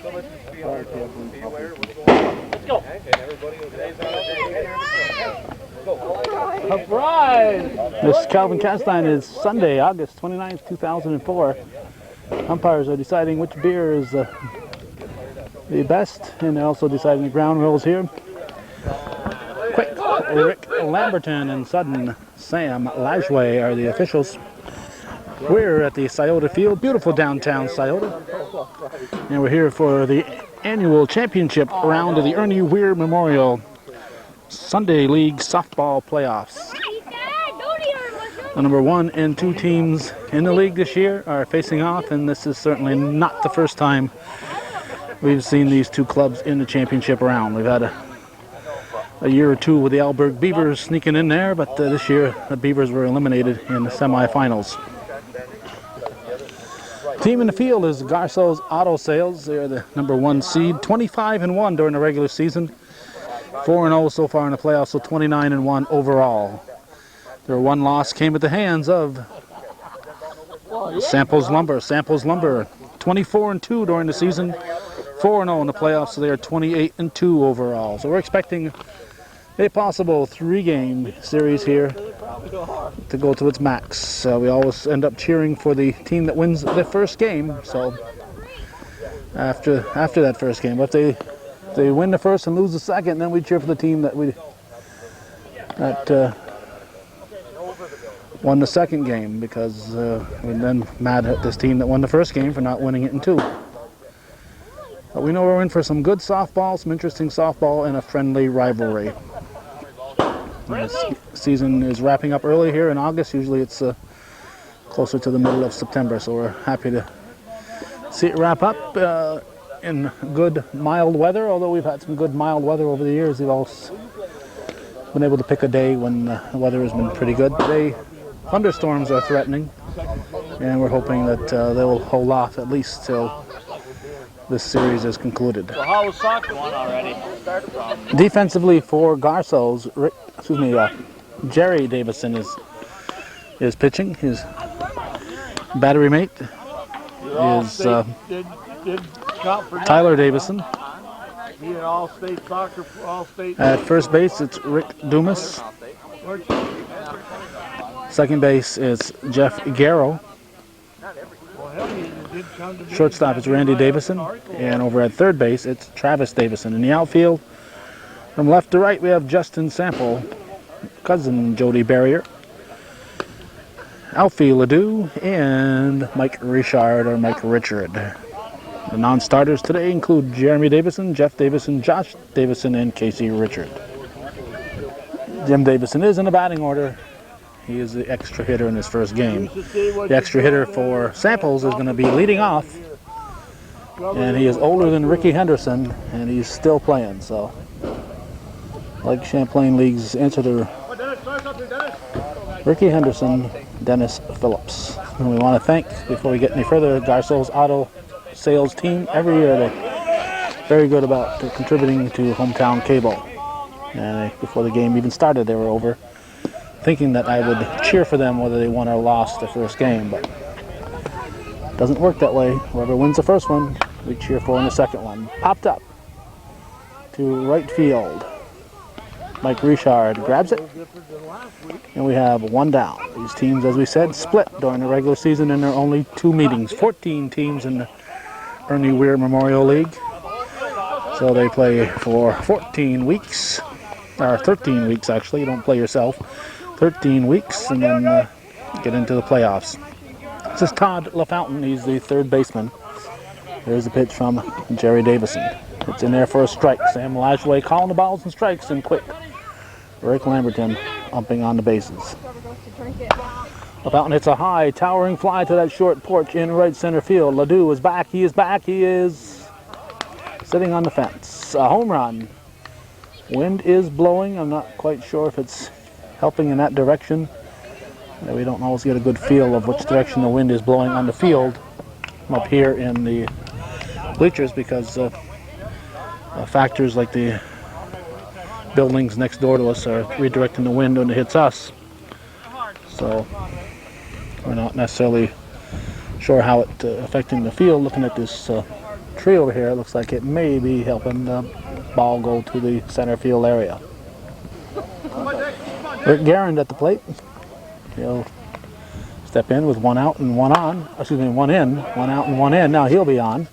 This Calvin Castine is Sunday, August 29th, 2004. Umpires are deciding which beer is the best, and they're also deciding the ground rules here. Quick, Rick Lamberton and Sudden Sam Lajway are the officials. We're at the Scioto Field, beautiful downtown Scioto, and we're here for the annual championship round of the Ernie Weir Memorial Sunday League Softball Playoffs. The number 1 and 2 teams in the league this year are facing off, and this is certainly not the first time we've seen these two clubs in the championship round. We've had a year or two with the Alberg Beavers sneaking in there, but this year the Beavers were eliminated in the semifinals. Team in the field is Garceau's Auto Sales. They're the number 1 seed, 25-1 during the regular season, 4-0 so far in the playoffs, so 29-1 overall. Their one loss came at the hands of Samples Lumber. Samples Lumber, 24-2 during the season, 4-0 in the playoffs, so they are 28-2 overall. So we're expecting a possible 3-game series here to go to its max. We always end up cheering for the team that wins the first game. So after that first game, but if they win the first and lose the second, then we cheer for the team that won the second game, because we're then mad at this team that won the first game for not winning it in 2. But we know we're in for some good softball, some interesting softball, and a friendly rivalry. This season is wrapping up early here in August. Usually it's closer to the middle of September, so we're happy to see it wrap up in good mild weather. Although we've had some good mild weather over the years, we've also been able to pick a day when the weather has been pretty good. Today, thunderstorms are threatening, and we're hoping that they will hold off at least till this series is concluded. So how was soccer one already? Defensively for Garceau's, Jerry Davison is pitching. His battery mate is Tyler Davison. At first base, it's Rick Dumas. Second base is Jeff Garceau. Shortstop is Randy Davison. And over at third base, it's Travis Davison. In the outfield, from left to right, we have Justin Sample, cousin Jody Barrier, Alfie Ledoux, and Mike Richard or Mike Richard. The non-starters today include Jeremy Davison, Jeff Davison, Josh Davison, and Casey Richard. Jim Davison is in the batting order. He is the extra hitter in his first game. The extra hitter for Samples is going to be leading off, and he is older than Ricky Henderson, and he's still playing. So, like Champlain League's answer to Ricky Henderson, Dennis Phillips. And we want to thank, before we get any further, Garceau's Auto Sales team. Every year they're very good about contributing to hometown cable. And before the game even started, they were over thinking that I would cheer for them whether they won or lost the first game, but it doesn't work that way. Whoever wins the first one, we cheer for in the second one. Popped up to right field. Mike Richard grabs it, and we have one down. These teams, as we said, split during the regular season, and there are only 2 meetings. 14 teams in the Ernie Weir Memorial League. So they play for 14 weeks, or 13 weeks actually. You don't play yourself. 13 weeks, and then get into the playoffs. This is Todd LaFountain. He's the third baseman. There's a pitch from Jerry Davison. It's in there for a strike. Sam Lajway calling the balls and strikes, and quick. Rick Lamberton umping on the bases. LaFountain hits a high, towering fly to that short porch in right center field. Ledoux is back. He is back. He is sitting on the fence. A home run. Wind is blowing. I'm not quite sure if it's helping in that direction. We don't always get a good feel of which direction the wind is blowing on the field from up here in the bleachers, because factors like the buildings next door to us are redirecting the wind when it hits us. So we're not necessarily sure how it's affecting the field looking at this tree over here. It looks like it may be helping the ball go to the center field area. Rick Garand at the plate. He'll step in with one out and one on. Excuse me, one in, one out and one in. Now he'll be on.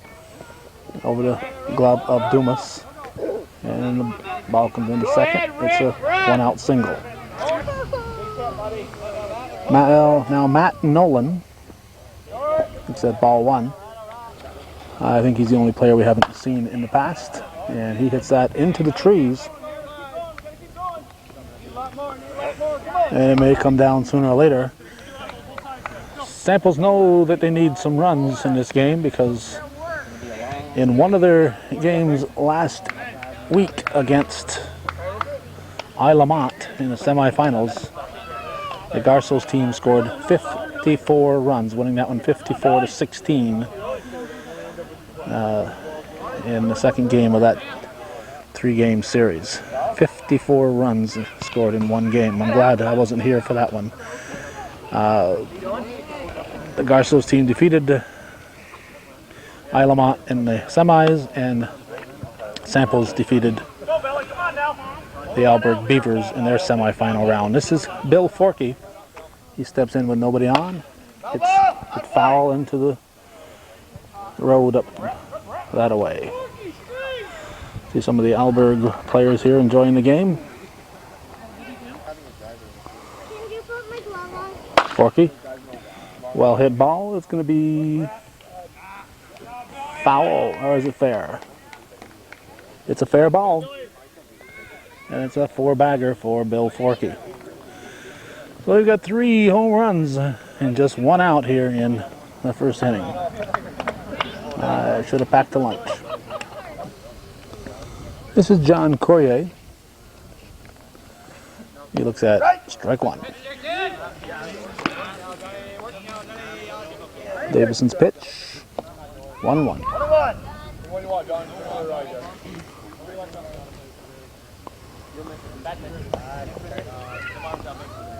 Over the glove of Dumas. And the ball comes into second. It's a one out single. Now Matt Nolan. It's at ball one. I think he's the only player we haven't seen in the past. And he hits that into the trees. And it may come down sooner or later. Samples know that they need some runs in this game because in one of their games last week against Lamont in the semifinals, the Garceau's team scored 54 runs, winning that one 54-16 in the second game of that 3-game series. 54 runs scored in one game. I'm glad I wasn't here for that one. The Garceau's team defeated Lamont in the semis, and Samples defeated the Alberg Beavers in their semifinal round. This is Bill Forkey. He steps in with nobody on. It's foul into the road up that away. See some of the Alberg players here enjoying the game. Forkey. Well hit ball. It's going to be foul, or is it fair? It's a fair ball. And it's a 4-bagger for Bill Forkey. So we've got 3 home runs and just 1 out here in the first inning. I should have packed a lunch. This is John Courier. He looks at strike 1. Davison's pitch. 1-1.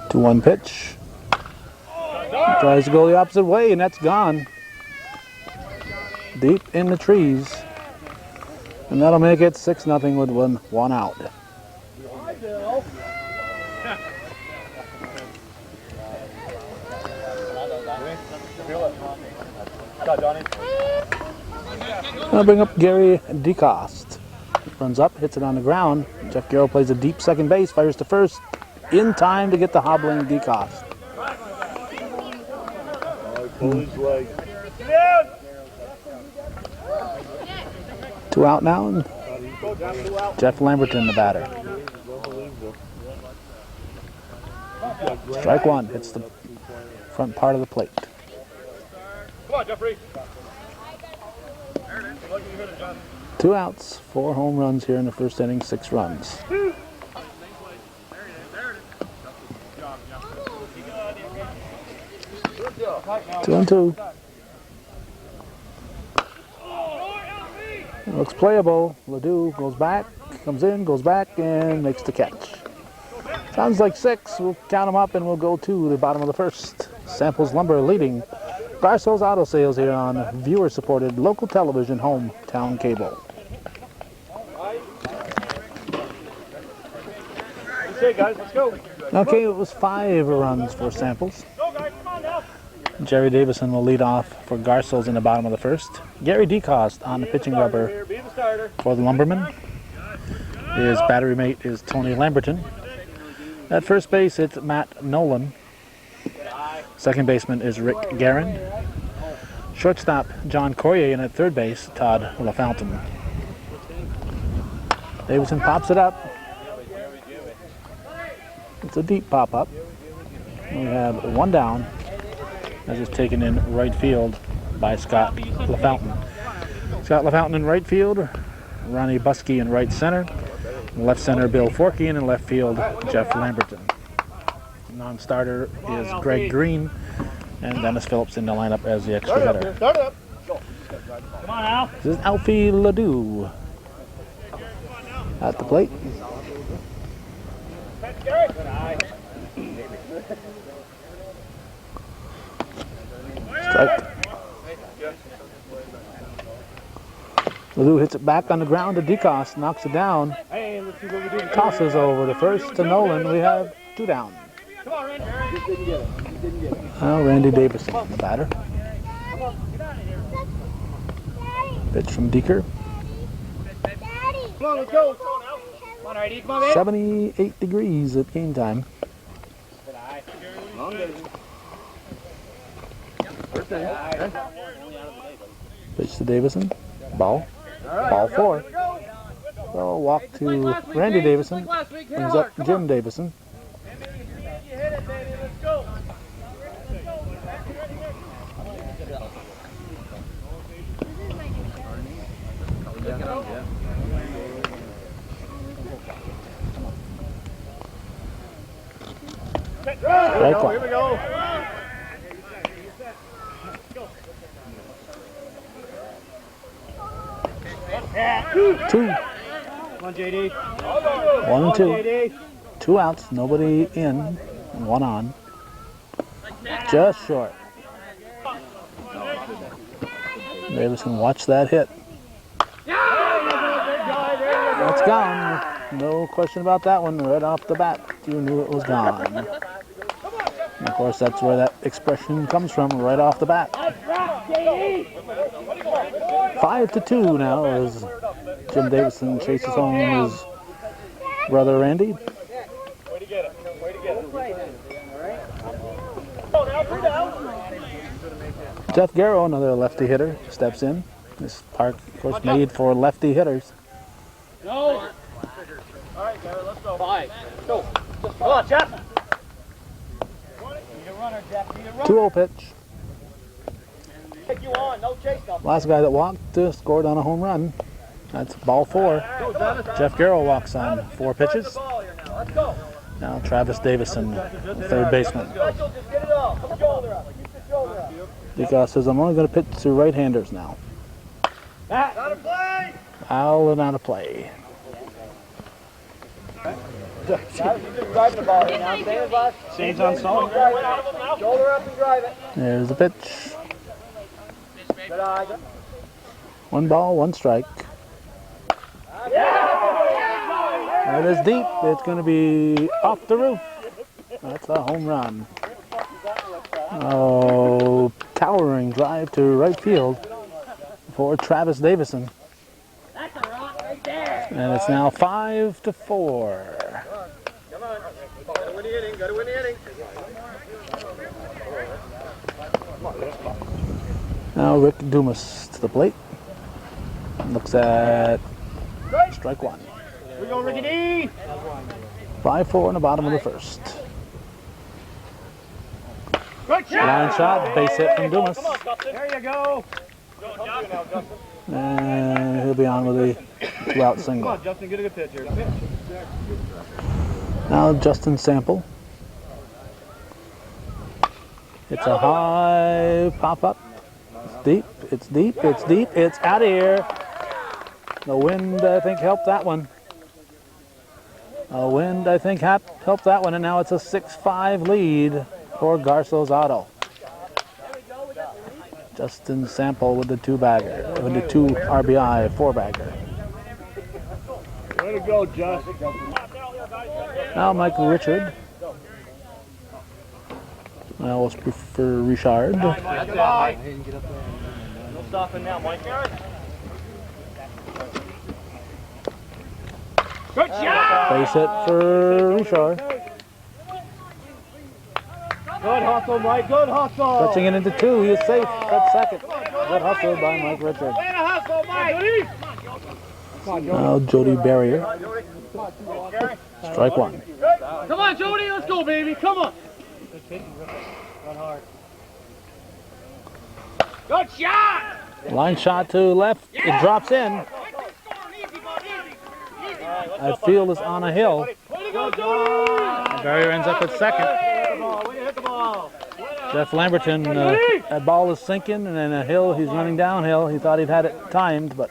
2-1 pitch. Tries to go the opposite way, and that's gone. Deep in the trees. And that'll make it 6-0 with 1 out. I'll bring up Gary DeCoste. Runs up, hits it on the ground. Jeff Garrow plays a deep second base, fires to first in time to get the hobbling DeCoste. Two out now, and Jeff Lamberton, the batter. Strike 1, hits the front part of the plate. Come on, Jeffrey. 2 outs, 4 home runs here in the first inning, 6 runs. 2-2. It looks playable. Ledoux goes back, comes in, goes back, and makes the catch. Sounds like 6. We'll count them up and we'll go to the bottom of the first. Samples Lumber leading Garceau's Auto Sales here on viewer-supported local television, hometown cable. Okay, guys, let's go. Okay, it was 5 runs for Samples. Go, guys, come on now. Jerry Davison will lead off for Garceau's in the bottom of the first. Gary DeCoste on the pitching rubber for the Lumbermen. His battery mate is Tony Lamberton. At first base, it's Matt Nolan. Second baseman is Rick Garand. Shortstop, John Courier, and at third base, Todd LaFountain. Davison pops it up. It's a deep pop-up. We have 1 down. As it's taken in right field by Scott LaFountain. Scott LaFountain in right field, Ronnie Buskey in right center, in left center Bill Forkey, and in left field Jeff Lamberton. Non-starter is Greg Green, and Dennis Phillips in the lineup as the extra hitter. Start it up. Go. Come on now. This is Alfie Ledoux at the plate. Strike. Ledoux hits it back on the ground to DeCoste, knocks it down, Hey, let's see what we do. tosses over the first to Nolan. We have 2 down. Come on, Randy. Just didn't get it. Just didn't get it. Now Randy Davison, the batter. Pitch from Deeker. Come on, let's go. Come on, Randy. Come on, man. 78 degrees at game time. Pitch to Davison. Ball. Ball 4. So walk to Randy Davison. Brings up Jim Davison. Strike one. Here we go. Two. Come on, JD. 1 and 2. JD. 2 outs. Nobody in. 1 on. Just short. Davison, watch that hit. That's gone. No question about that one. Right off the bat, you knew it was gone. And of course, that's where that expression comes from, right off the bat. 5-2 now as Jim Davison chases home his brother Randy. Way to get it. Way to get it. Oh, now 3 down. Jeff Garceau, another lefty hitter, steps in. This park, of course, made for lefty hitters. Go. All right, Garrett, let's go. 5. Go. Come on, Jeff. Be a runner, Jeff. Be a runner. 2-0 pitch. Take you on. No chase up. Last guy that walked scored on a home run. That's ball 4. Jeff Garceau walks on 4 pitches. Let's go. Now Travis Davison, third baseman. Just get it off. Put the shoulder up. Keep the shoulder up. DeCoste says, I'm only going to pitch to right-handers now. Out of play. Foul and out of play. You're just driving the ball right now. Same as last. Same's on song. Shoulder up and drive it. There's the pitch. Good eye. 1 ball, 1 strike. That is deep. It's going to be off the roof. That's a home run. Oh, towering drive to right field for Travis Davison. That's a rock right there. And it's now 5-4. Come on. Gotta win the inning. Gotta win the inning. Now Rick Dumas to the plate. Looks at strike 1. We go, Ricky D. 5-4 in the bottom of the first. Good shot. Line shot, base hit from Dumas. Come on, Dustin. There you go. And he'll be on with a 2-out Come single. on, Justin, get a good pitch here. Now Justin Sample. It's a high pop-up. It's deep, it's deep, it's deep, it's out of here. The wind, I think, helped that one. The wind, I think, helped that one, and now it's a 6-5 lead for Garceau's Auto. Justin Sample with the 2-bagger, with the 2 RBI 4-bagger. Way to go, Justin. Now Michael Richard. I always prefer Richard. No stopping now, Mike. Good shot! Base hit for Richard. Good hustle, Mike. Good hustle. Touching it into 2. He is safe at second. Good hustle by Mike Richard. Way to hustle, Mike. Now Jody Barrier. Strike 1. Come on, Jody. Let's go, baby. Come on. Good shot! Line shot to left. It drops in. That field is on a hill. Barrier ends up at second. Jeff Lamberton, that ball is sinking, and then a hill, he's running downhill. He thought he'd had it timed, but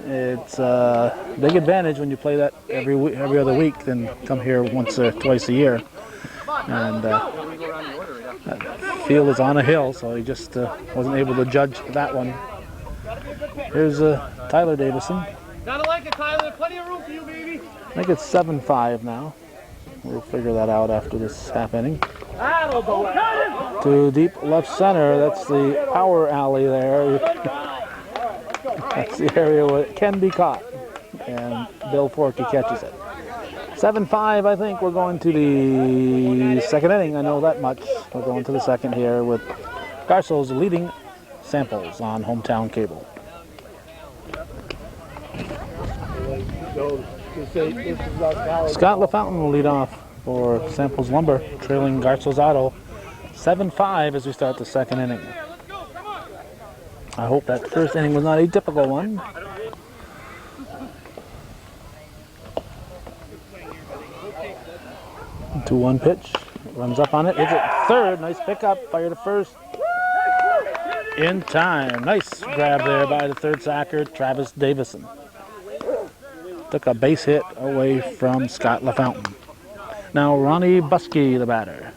it's a big advantage when you play that every other week than come here once or twice a year. And that field is on a hill, so he just wasn't able to judge that one. Here's Tyler Davison. Gotta like it, Tyler. Plenty of room for you, baby. I think it's 7-5 now. We'll figure that out after this half inning. To deep left center, that's the power alley there. That's the area where it can be caught. And Bill Forkey catches it. 7-5, I think we're going to the second inning. I know that much. We're going to the second here with Garceau's leading samples on hometown cable. Scott LaFountain will lead off for Samples Lumber, trailing Garceau's Auto 7-5 as we start the second inning. I hope that first inning was not a typical one. 2-1 pitch, runs up on it, hits it third, nice pickup, fire to first. In time, nice grab there by the third sacker, Travis Davison. Took a base hit away from Scott LaFountain. Now Ronnie Buskey, the batter.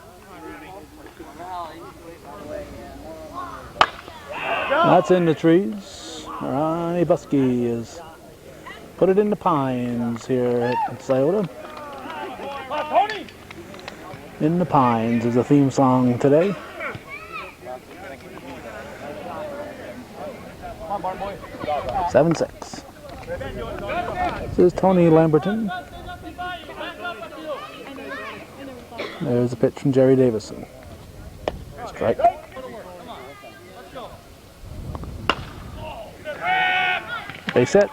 That's in the trees. Ronnie Buskey is put it in the pines here at Scioto. In the Pines is the theme song today. Seven 6. This is Tony Lamberton. There's a pitch from Jerry Davison. Strike. Base hit.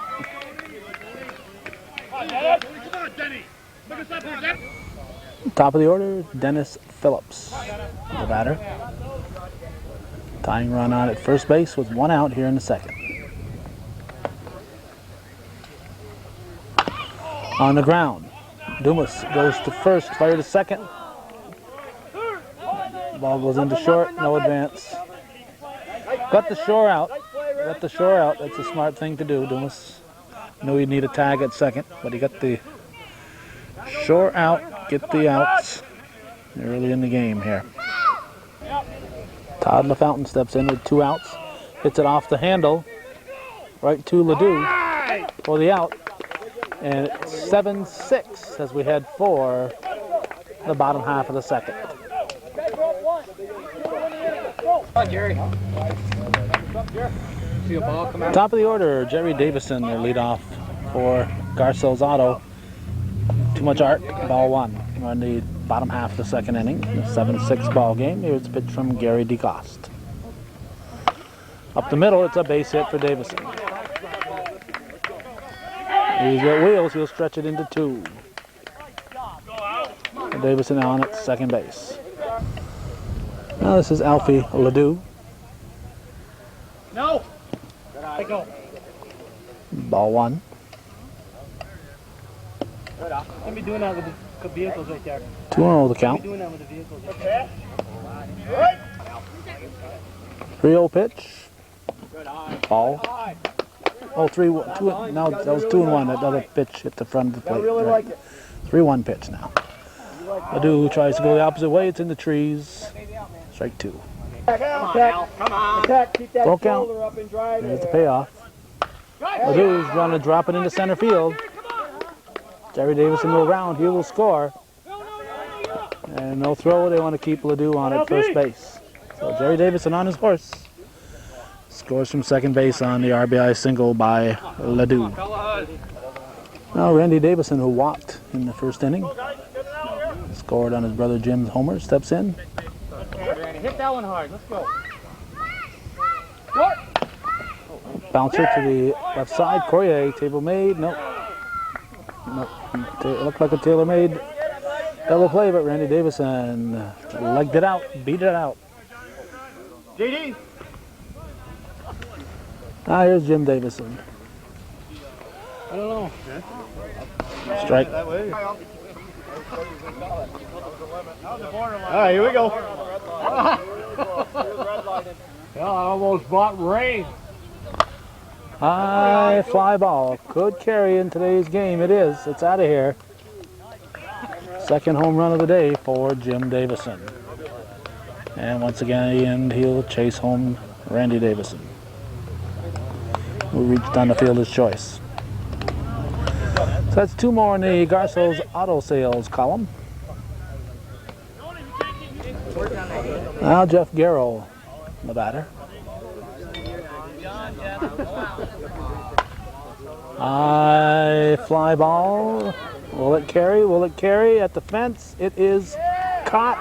Top of the order, Dennis Phillips, the batter. Tying run on at first base with one out here in the second. On the ground, Dumas goes to first, fire to second. Ball goes into short, no advance. Got the shore out. Got the shore out. That's a smart thing to do. Dumas knew he'd need a tag at second, but he got the shore out, get the outs early in the game here. Todd LaFountain steps in with 2 outs, hits it off the handle, right to Ledoux for the out. And it's 7-6 as we head for the bottom half of the second. Top of the order, Jerry Davison, their leadoff for Garceau's Auto. Too much art, ball 1. We're in the bottom half of the second inning, the 7-6 ball game. Here's a pitch from Gary DeCoste. Up the middle, it's a base hit for Davison. He's got wheels, he'll stretch it into 2. Davison on at second base. Now this is Alfie Ledoux. No! Ball 1. Can't be doing that with the vehicles right there. 2-0 the count. Doing that with the vehicles. 3-0 pitch. Ball. Oh, 3-1. Now that was 2-1. That other pitch hit the front of the plate. Right. 3-1 pitch now. Ledoux tries to go the opposite way. It's in the trees. Strike 2. Come on. Keep that Broke out. shoulder up and drive. There's the payoff. Ledoux's going to drop it into center field. Jerry Davison will round. He will score. And no throw. They want to keep Ledoux on at first base. So Jerry Davison on his horse. Scores from second base on the RBI single by Ledoux. Now Randy Davison, who walked in the first inning, scored on his brother Jim's homer, steps in. Hit that one hard. Let's go. Bouncer to the left side. Corrier, table made. Nope. It looked like a tailor-made double play, but Randy Davison legged it out, beat it out. JD. Ah, here's Jim Davison. I don't know. Strike. All right, here we go. Well, I almost bought rain. High fly ball. Could carry in today's game. It is. It's out of here. Second home run of the day for Jim Davison. And once again, at the end, he'll chase home Randy Davison. who reached on the fielder's choice. So that's two more in the Garceau's auto sales column. Now Jeff Garceau, the batter. High fly ball. Will it carry? Will it carry at the fence? It is caught.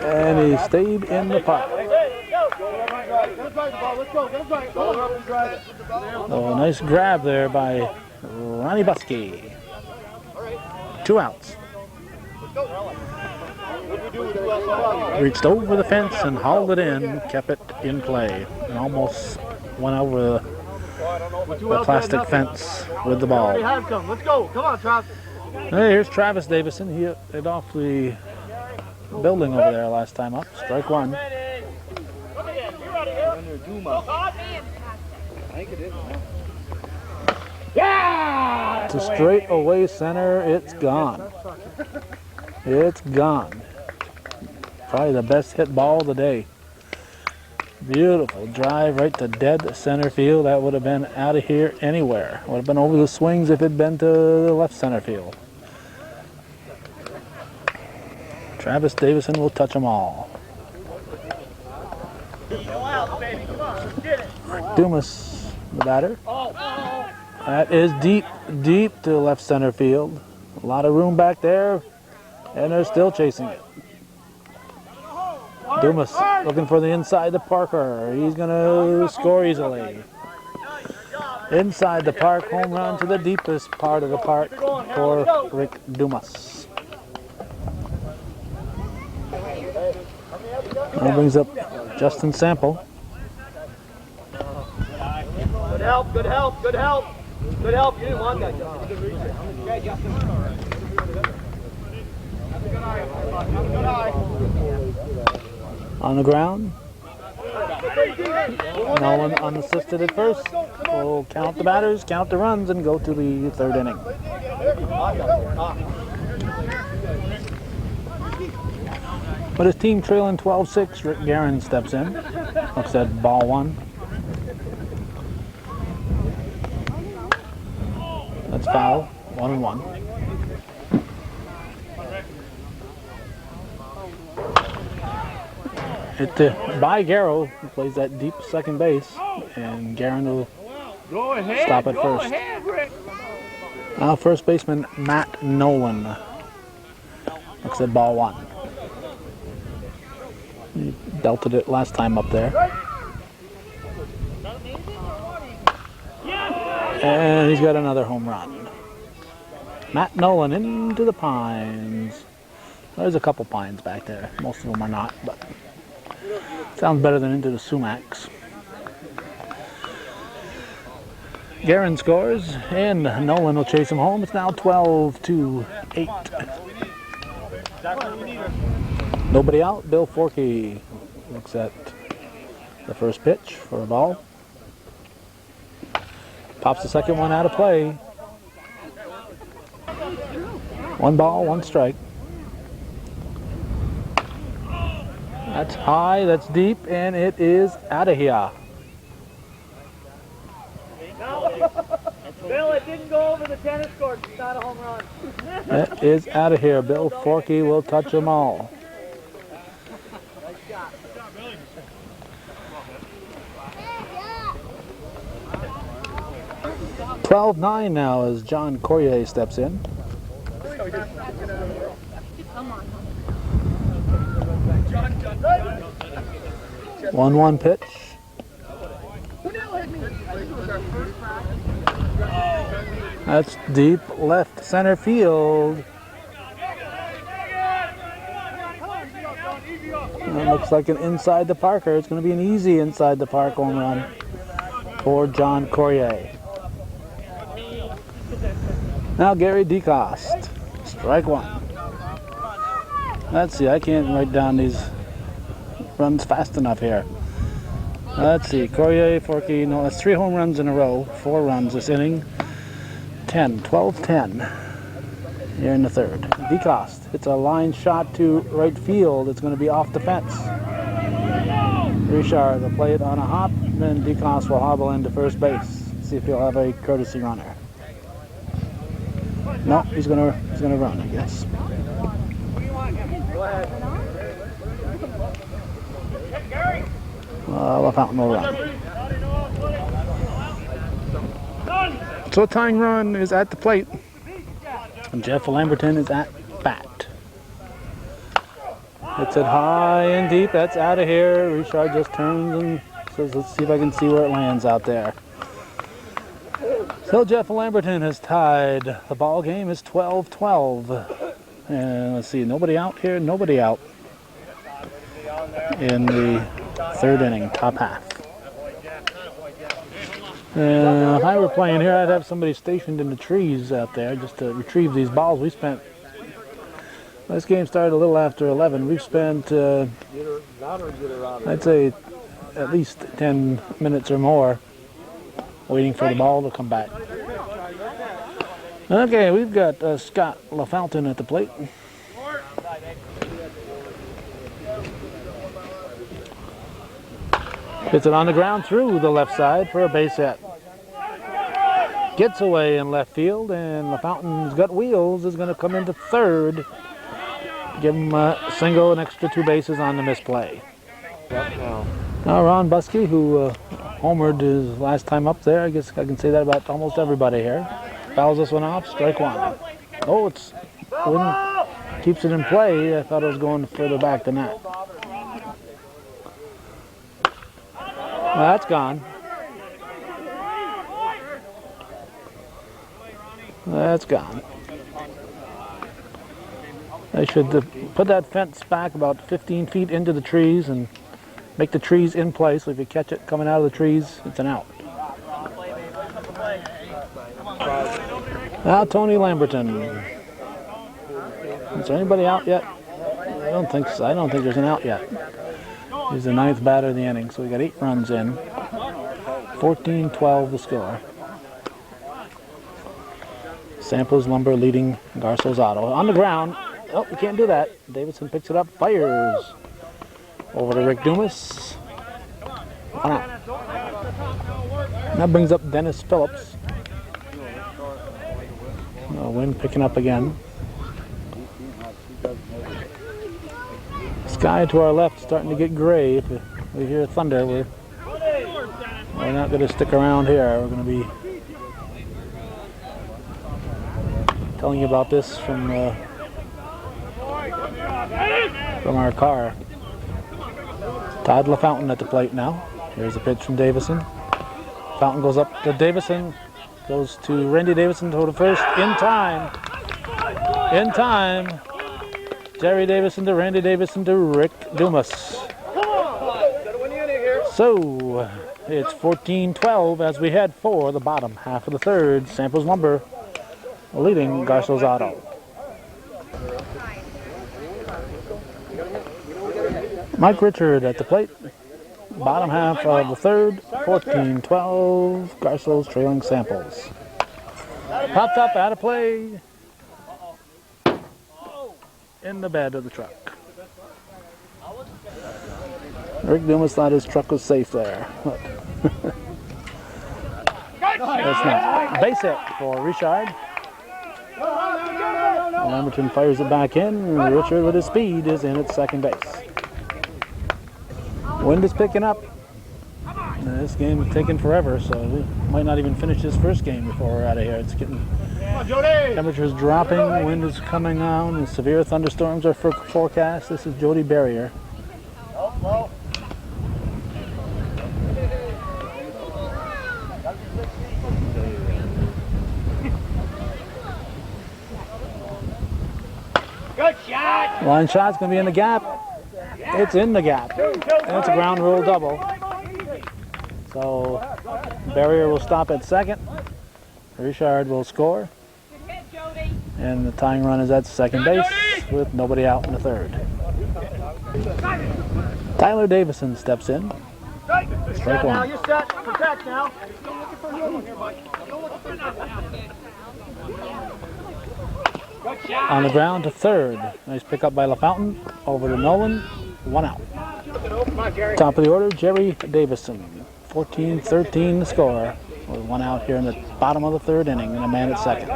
And he stayed in the park. Oh, nice grab there by Ronnie Buskey. 2 outs. Reached over the fence and hauled it in, kept it in play, and almost went over the plastic fence with the ball. Let's go. Come on, Travis. Hey, here's Travis Davison. He hit off the building over there last time up. Strike one. Yeah! To straight away center, it's gone. It's gone. Probably the best hit ball of the day. Beautiful drive right to dead center field. That would have been out of here anywhere. Would have been over the swings if it had been to the left center field. Travis Davison will touch them all. Dumas, the batter. That is deep, deep to left center field. A lot of room back there, and they're still chasing it. Dumas looking for the inside to Parker. He's going to score easily. Inside the park, home run to the deepest part of the park for Rick Dumas. That brings up Justin Sample. Good help, good help, good help. Good help. You didn't want that, Justin. On the ground. Nolan unassisted at first. We'll count the batters, count the runs, and go to the third inning. With his team trailing 12-6, Rick Guerin steps in. Looks at ball one. That's foul. 1-1. Hit by Garceau, who plays that deep second base, and Guerin will stop at first. Now first baseman Matt Nolan looks at ball one. He belted it last time up there. And he's got another home run. Matt Nolan into the pines. There's a couple pines back there. Most of them are not, but sounds better than into the sumacs. Guerin scores, and Nolan will chase him home. It's now 12-8. Nobody out. Bill Forkey looks at the first pitch for a ball. Pops the second one out of play. 1 ball, 1 strike. That's high, that's deep, and it is out of here. Bill, it didn't go over the tennis court. It's not a home run. That is out of here. Bill Forkey will touch them all. Nice 12-9 now as John Corrier steps in. 1-1 pitch. That's deep left center field. It looks like an inside the parker. It's going to be an easy inside the park home run for John Corrier. Now Gary DeCoste, strike one. Let's see, I can't write down these runs fast enough here. Let's see, Corrier, Forkey, no, that's 3 home runs in a row, 4 runs this inning. 12-10 here in the third. DeCoste, it's a line shot to right field. It's going to be off the fence. Richard will play it on a hop, and then DeCoste will hobble into first base. See if he'll have a courtesy runner. No, he's gonna run, I guess. LaFountain will run. So a tying run is at the plate. And Jeff Lamberton is at bat. Hits it high and deep. That's out of here. Richard just turns and says, let's see if I can see where it lands out there. So Jeff Lamberton has tied. The ball game is 12-12. And let's see, nobody out here, nobody out in the third inning, top half. If I were playing here, I'd have somebody stationed in the trees out there just to retrieve these balls. This game started a little after 11. We've spent, I'd say, at least 10 minutes or more waiting for the ball to come back. Okay, we've got Scott LaFountain at the plate. Hits it on the ground through the left side for a base hit. Gets away in left field, and LaFountain's got wheels is going to come into third. Give him a single, an extra 2 bases on the misplay. Now Ron Buskey, who homered his last time up there, I guess I can say that about almost everybody here. Fouls this one off, strike one. Oh, it's keeps it in play. I thought it was going further back than that. Well, that's gone. That's gone. They should put that fence back about 15 feet into the trees and make the trees in place. So if you catch it coming out of the trees, it's an out. Now Tony Lamberton. Is there anybody out yet? I don't think so. I don't think there's an out yet. He's the 9th batter of the inning, so we got 8 runs in. 14-12 the score. Samples Lumber leading Garceau's Auto. On the ground. Oh, we can't do that. Davidson picks it up, fires. Over to Rick Dumas. One out. That brings up Dennis Phillips. Wind picking up again. Sky to our left starting to get gray. If we hear thunder, we're not going to stick around here. We're going to be telling you about this from our car. Todd LaFountain at the plate now. Here's a pitch from Davison. Fountain goes up to Davison. Goes to Randy Davison to the first in time. In time. Jerry Davison to Randy Davison to Rick Dumas. So it's 14-12 as we head for the bottom half of the third. Samples Lumber leading Garceau's Auto. Mike Richard at the plate. Bottom half of the third. 14-12. Garceau's trailing Samples. Popped up out of play. In the bed of the truck. Rick Dumas thought his truck was safe there. It's not. Base hit for Richard. Lamberton fires it back in. Richard with his speed is in at second base. Wind is picking up. This game is taking forever, so we might not even finish this first game before we're out of here. It's getting temperatures dropping, wind is coming on, and severe thunderstorms are forecast. This is Jody Barrier. Good shot. Line shot's going to be in the gap. It's in the gap. And it's a ground rule double. So Barrier will stop at second. Richard will score. And the tying run is at second base with nobody out in the third. Tyler Davison steps in. Strike one. Now you're set. Protect now. On the ground to third. Nice pickup by LaFountain. Over to Nolan. One out. Top of the order, Jerry Davison. 14-13 the score. With one out here in the bottom of the third inning and a man at second.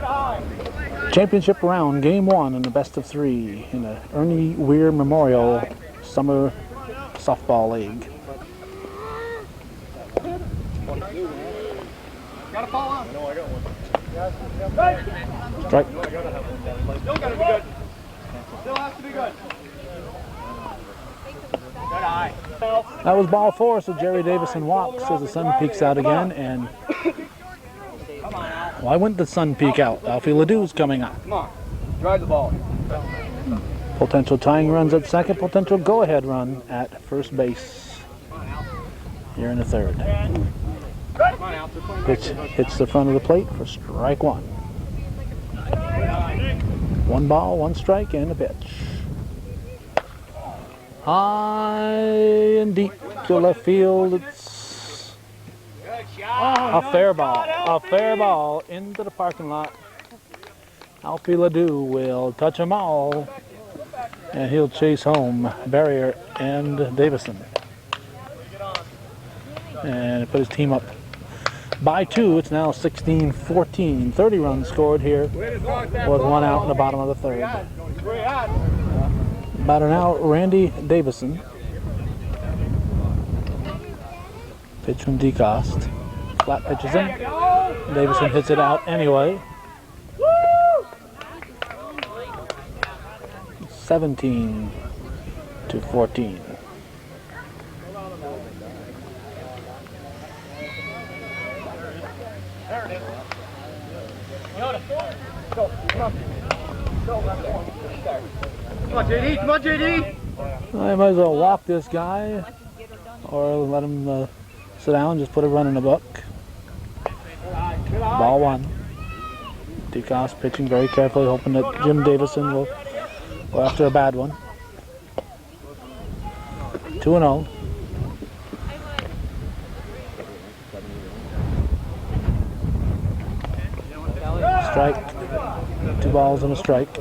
Championship round, game one in the best of three in the Ernie Weir Memorial Summer Softball League. Got a ball on. No, I got one. Strike. Still got to be good. Still has to be good. Good eye. That was ball four, so Jerry Davison walks as the sun peeks out again. And why wouldn't the sun peek out? Alfie Ledoux's coming on. Come on. Drive the ball. Potential tying runs at second, potential go-ahead run at first base here in the third. Pitch hits the front of the plate for strike one. One ball, one strike, and a pitch. High and deep to left field. It's a fair ball into the parking lot. Alfie Ledoux will touch them all, and he'll chase home Barrier and Davison. And put his team up by two. It's now 16-14. 30 runs scored here with one out in the bottom of the third. Batter now, Randy Davison. Pitch from DeCoste. Flat pitches in. Davison hits it out anyway. 17-14. Come on, JD. Come on, JD. I might as well walk this guy or let him sit down, just put a run in the book. Ball one. DeCoste pitching very carefully, hoping that Jim Davison will go after a bad one. 2-0. Strike. 2 balls and a strike.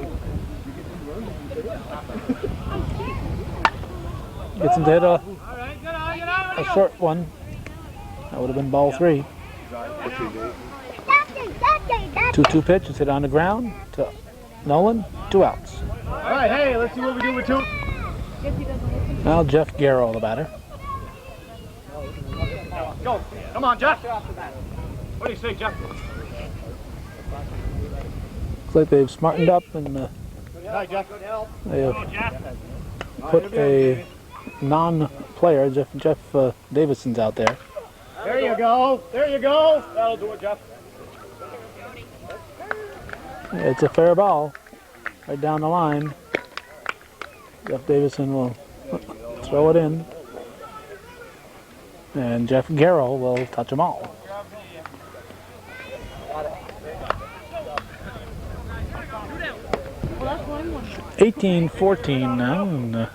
Gets him to hit a short one. That would have been ball 3. 2-2 pitch. It's hit on the ground to Nolan. 2 outs. All right, hey, let's see what we do with 2. Now Jeff Garceau, the batter. Go. Come on, Jeff. What do you say, Jeff? Looks like they've smartened up and Hi, Jeff. they have put a non-player, Jeff Davison's out there. There you go. There you go. That'll do it, Jeff. It's a fair ball right down the line. Jeff Davison will throw it in, and Jeff Garceau will touch them all. Well, that's 18-14 now in the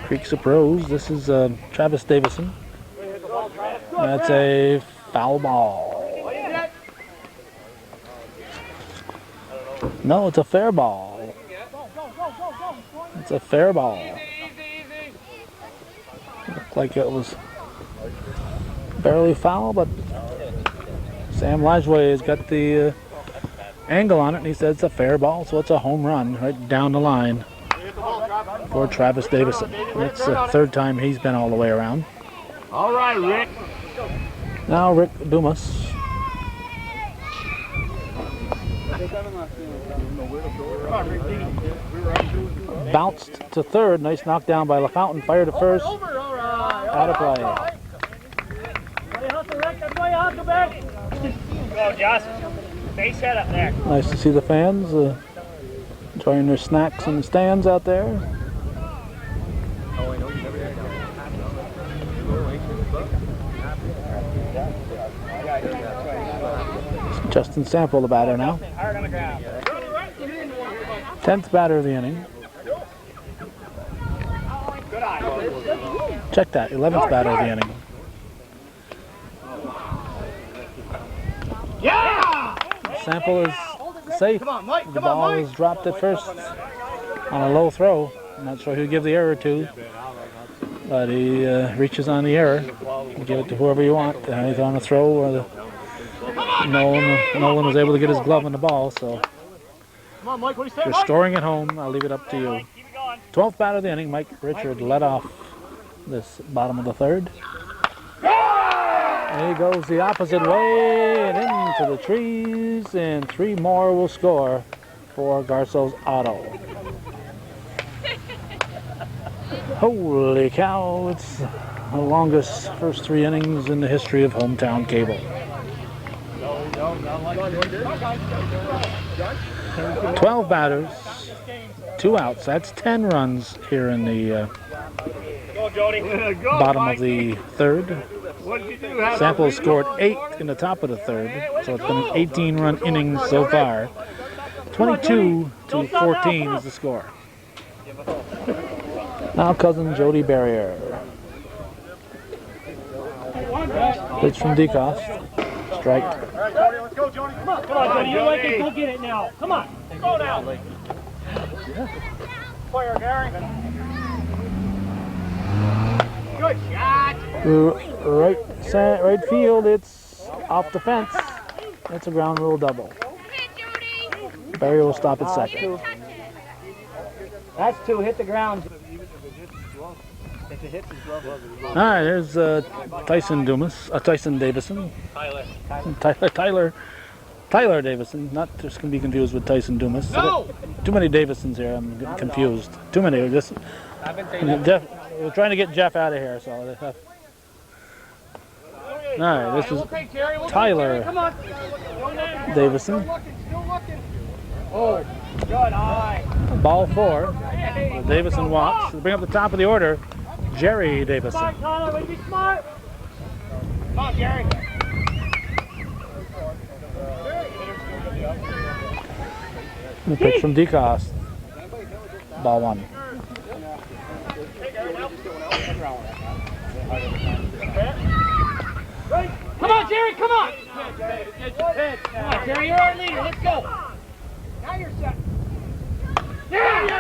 Creeks of Pros. This is Travis Davison. That's a foul ball. No, it's a fair ball. It's a fair ball. Looked like it was barely foul, but Sam Lajway has got the angle on it, and he said it's a fair ball, so it's a home run right down the line for Travis Davison. It's the third time he's been all the way around. All right, Rick. Now Rick Dumas. Bounced to third. Nice knockdown by LaFountain. Fired to first. Out of play. Go, Josh. Base head up there. Nice to see the fans enjoying their snacks in the stands out there. Justin Sample, the batter now. 10th batter of the inning. Check that, 11th batter of the inning. Yeah! Sample is safe. The ball is dropped at first on a low throw. I'm not sure who'll give the error to. but he reaches on the error. You give it to whoever you want. He's on a throw where Nolan was able to get his glove on the ball, so if you're scoring at home, I'll leave it up to you. 12th batter of the inning, Mike Richard led off this bottom of the third. And he goes the opposite way and into the trees, and 3 more will score for Garceau's Auto. Holy cow, it's the longest first 3 innings in the history of hometown cable. 12 batters, 2 outs. That's 10 runs here in the bottom of the third. Sample scored 8 in the top of the third, so it's been an 18-run inning so far. 22-14 is the score. Now cousin Jody Barrier. Pitch from DeCoste. Strike. All right, Jody, let's go, Jody. Come on, Jody. You like it? Go get it now. Come on. Go now. Fire, Gary. Good shot. Right field, it's off the fence. It's a ground rule double. Barrier will stop at second. That's 2. Hit the ground. All right, there's Tyson Davison. Tyler Davison. Not just going to be confused with Tyson Dumas. No! Too many Davisons here. I'm getting confused. Too many. We're trying to get Jeff out of here, so. All right, this is Tyler Davison. Oh, good eye. Ball 4. Davison walks. Bring up the top of the order. Jerry Davison. Smart, Tyler. Would you be smart? Come on, Jerry. The pitch from DeCoste. Ball 1. Come on, Jerry, come on! Come on, Jerry, you're our leader. Let's go. Now you're set. There you go!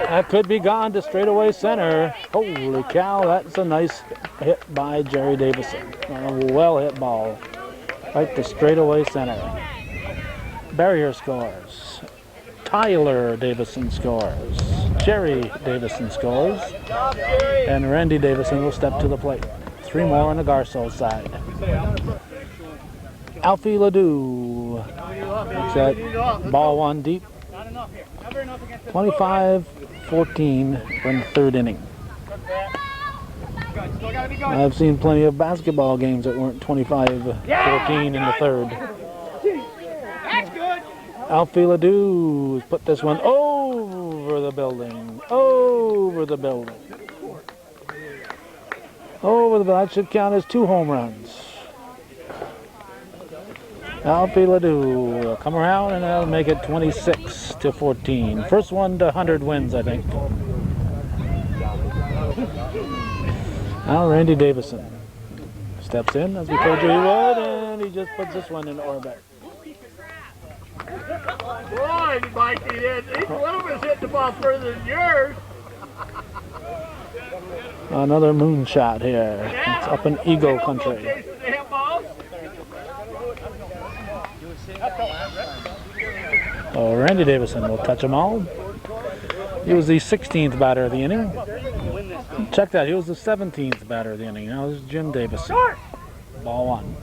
That could be gone to straightaway center. Holy cow, that's a nice hit by Jerry Davison. A well-hit ball. Right to straightaway center. Barrier scores. Tyler Davison scores. Jerry Davison scores. And Randy Davison will step to the plate. 3 more on the Garceau side. Alfie Ledoux. Looks at ball 1 deep. 25-14 from the 3rd inning. I've seen plenty of basketball games that weren't 25-14 in the 3rd. Alfie Ledoux has put this one over the building. Over the building. That should count as 2 home runs. Alfie Ledoux will come around and that'll make it 26-14. First one to 100 wins, I think. Now Randy Davison steps in as we told you he would, and he just puts this one in orbit. Boy, Mikey, each one of us hit the ball further than yours. Another moonshot here. It's up in Eagle country. Oh, Randy Davison will touch them all. He was the 16th batter of the inning. Check that, he was the 17th batter of the inning. Now this is Jim Davison. Ball 1.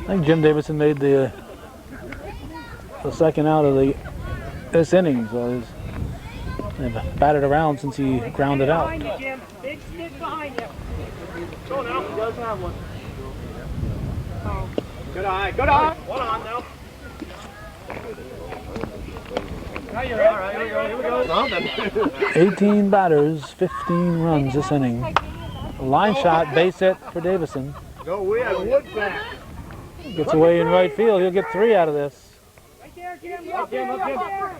I think Jim Davison made the second out of this inning, so they've batted around since he grounded out. Big stick behind you. Go now. He doesn't have one. Good eye. Good eye. One on now. Now you're all right. Here we go. 18 batters, 15 runs this inning. Line shot, base hit for Davison. Go, we have wood back. Gets away in right field. He'll get 3 out of this.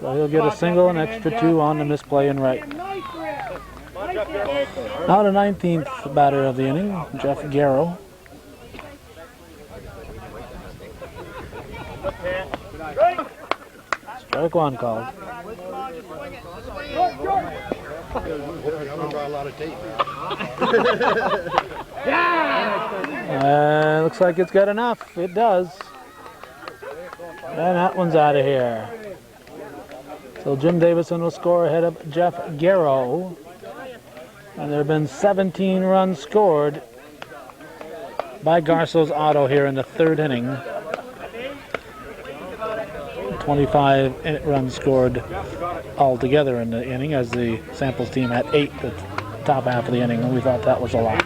So he'll get a single, an extra 2 on the misplay in right. Now the 19th batter of the inning, Jeff Garceau. Strike 1 called. Looks like it's got enough. It does. And that one's out of here. So Jim Davison will score ahead of Jeff Garceau. And there have been 17 runs scored by Garceau's auto here in the third inning. 25 runs scored altogether in the inning, as the samples team had 8 the top half of the inning, and we thought that was a lot.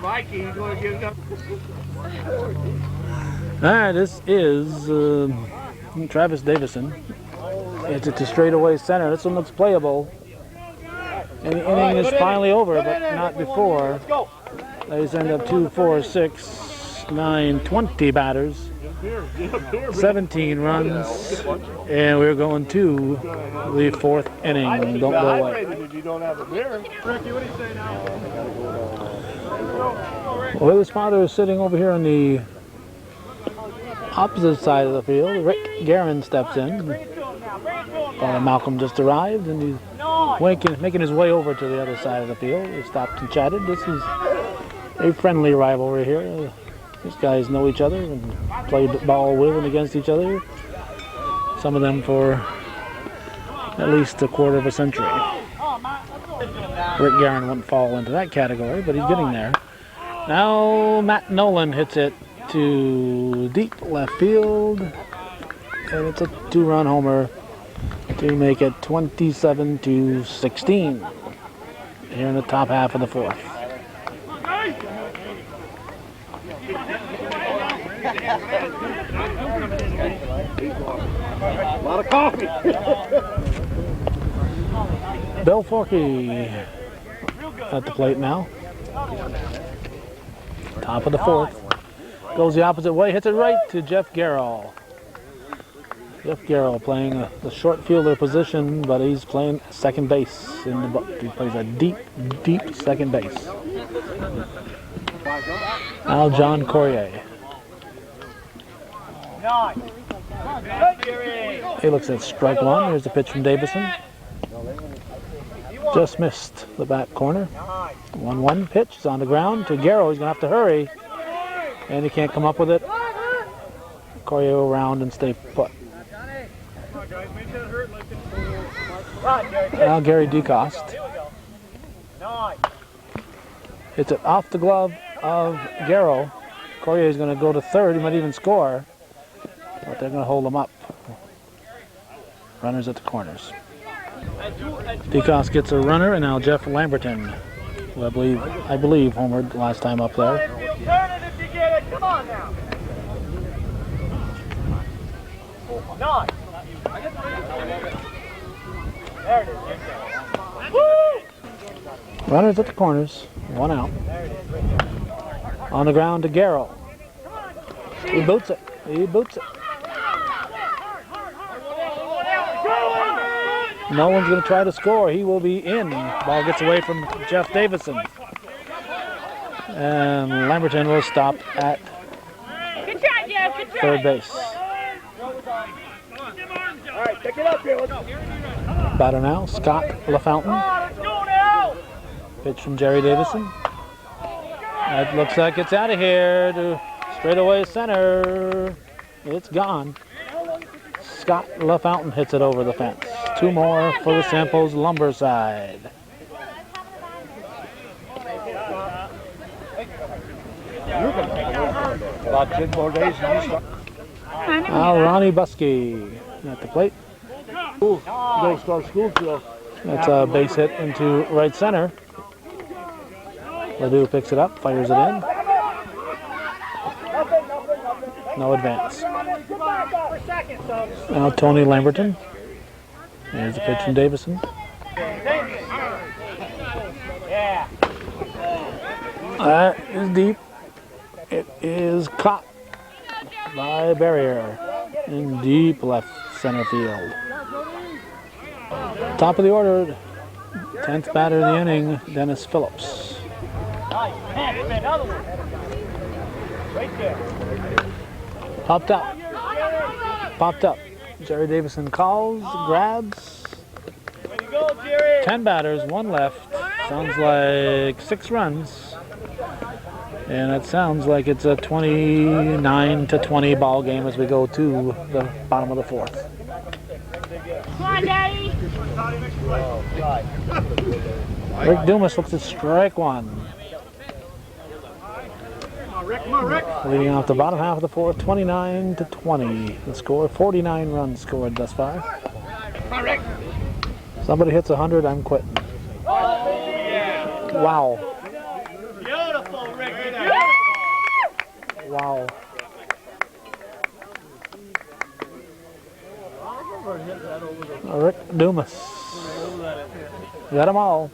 Alright, this is Travis Davison. It's to straightaway center. This one looks playable. And the inning is finally over, but not before. They end up 2, 4, 6, 9, 20 batters. 17 runs, and we're going to the fourth inning. Don't go away. Well, his father is sitting over here on the opposite side of the field. Rick Guerin steps in. Father Malcolm just arrived, and he's making his way over to the other side of the field. We stopped and chatted. This is a friendly rivalry here. These guys know each other and played ball with and against each other. Some of them for at least a quarter of a century. Rick Guerin wouldn't fall into that category, but he's getting there. Now Matt Nolan hits it to deep left field, and it's a 2-run homer to make it 27-16 here in the top half of the fourth. A lot of coffee. Bill Forkey at the plate now. Top of the fourth. Goes the opposite way, hits it right to Jeff Garceau. Jeff Garceau playing the short fielder position, but he's playing second base. He plays a deep, deep second base. Now John Corrier. He looks at strike one. Here's the pitch from Davison. Just missed the back corner. 1-1 pitch is on the ground to Garceau. He's going to have to hurry, and he can't come up with it. Corrier will round and stay put. Now Gary DeCoste. Hits it off the glove of Garceau. Corrier is going to go to third. He might even score, but they're going to hold him up. Runners at the corners. DeCoste gets a runner, and now Jeff Lamberton, who I believe homered last time up there. Come on now. 9. There it is. Woo! Runners at the corners. 1 out. On the ground to Garceau. He boots it. He boots it. No one's going to try to score. He will be in. Ball gets away from Jeff Davison. And Lamberton will stop at third base. All right, pick it up here. Batter now, Scott LaFountain. Pitch from Jerry Davison. That looks like it's out of here to straightaway center. It's gone. Scott LaFountain hits it over the fence. 2 more for the Samples lumber side. About 10 more days. Now Ronnie Buskey at the plate. You gotta start school too. That's a base hit into right center. Ledoux picks it up, fires it in. No advance. Now Tony Lamberton. Here's the pitch from Davison. That is deep. It is caught by a barrier in deep left center field. Top of the order, 10th batter of the inning, Dennis Phillips. Popped up. Popped up. Jerry Davison calls, grabs. 10 batters, 1 left, Sounds like 6 runs. And it sounds like it's a 29-20 ball game as we go to the bottom of the 4th. Come on, Daddy. Rick Dumas looks at strike 1. Come on, Rick. Leading off the bottom half of the 4th, 29-20. The score, 49 runs scored thus far. Come on, Rick. Somebody hits 100, I'm quitting. Wow. Beautiful, Rick. Wow. Rick Dumas. Got them all.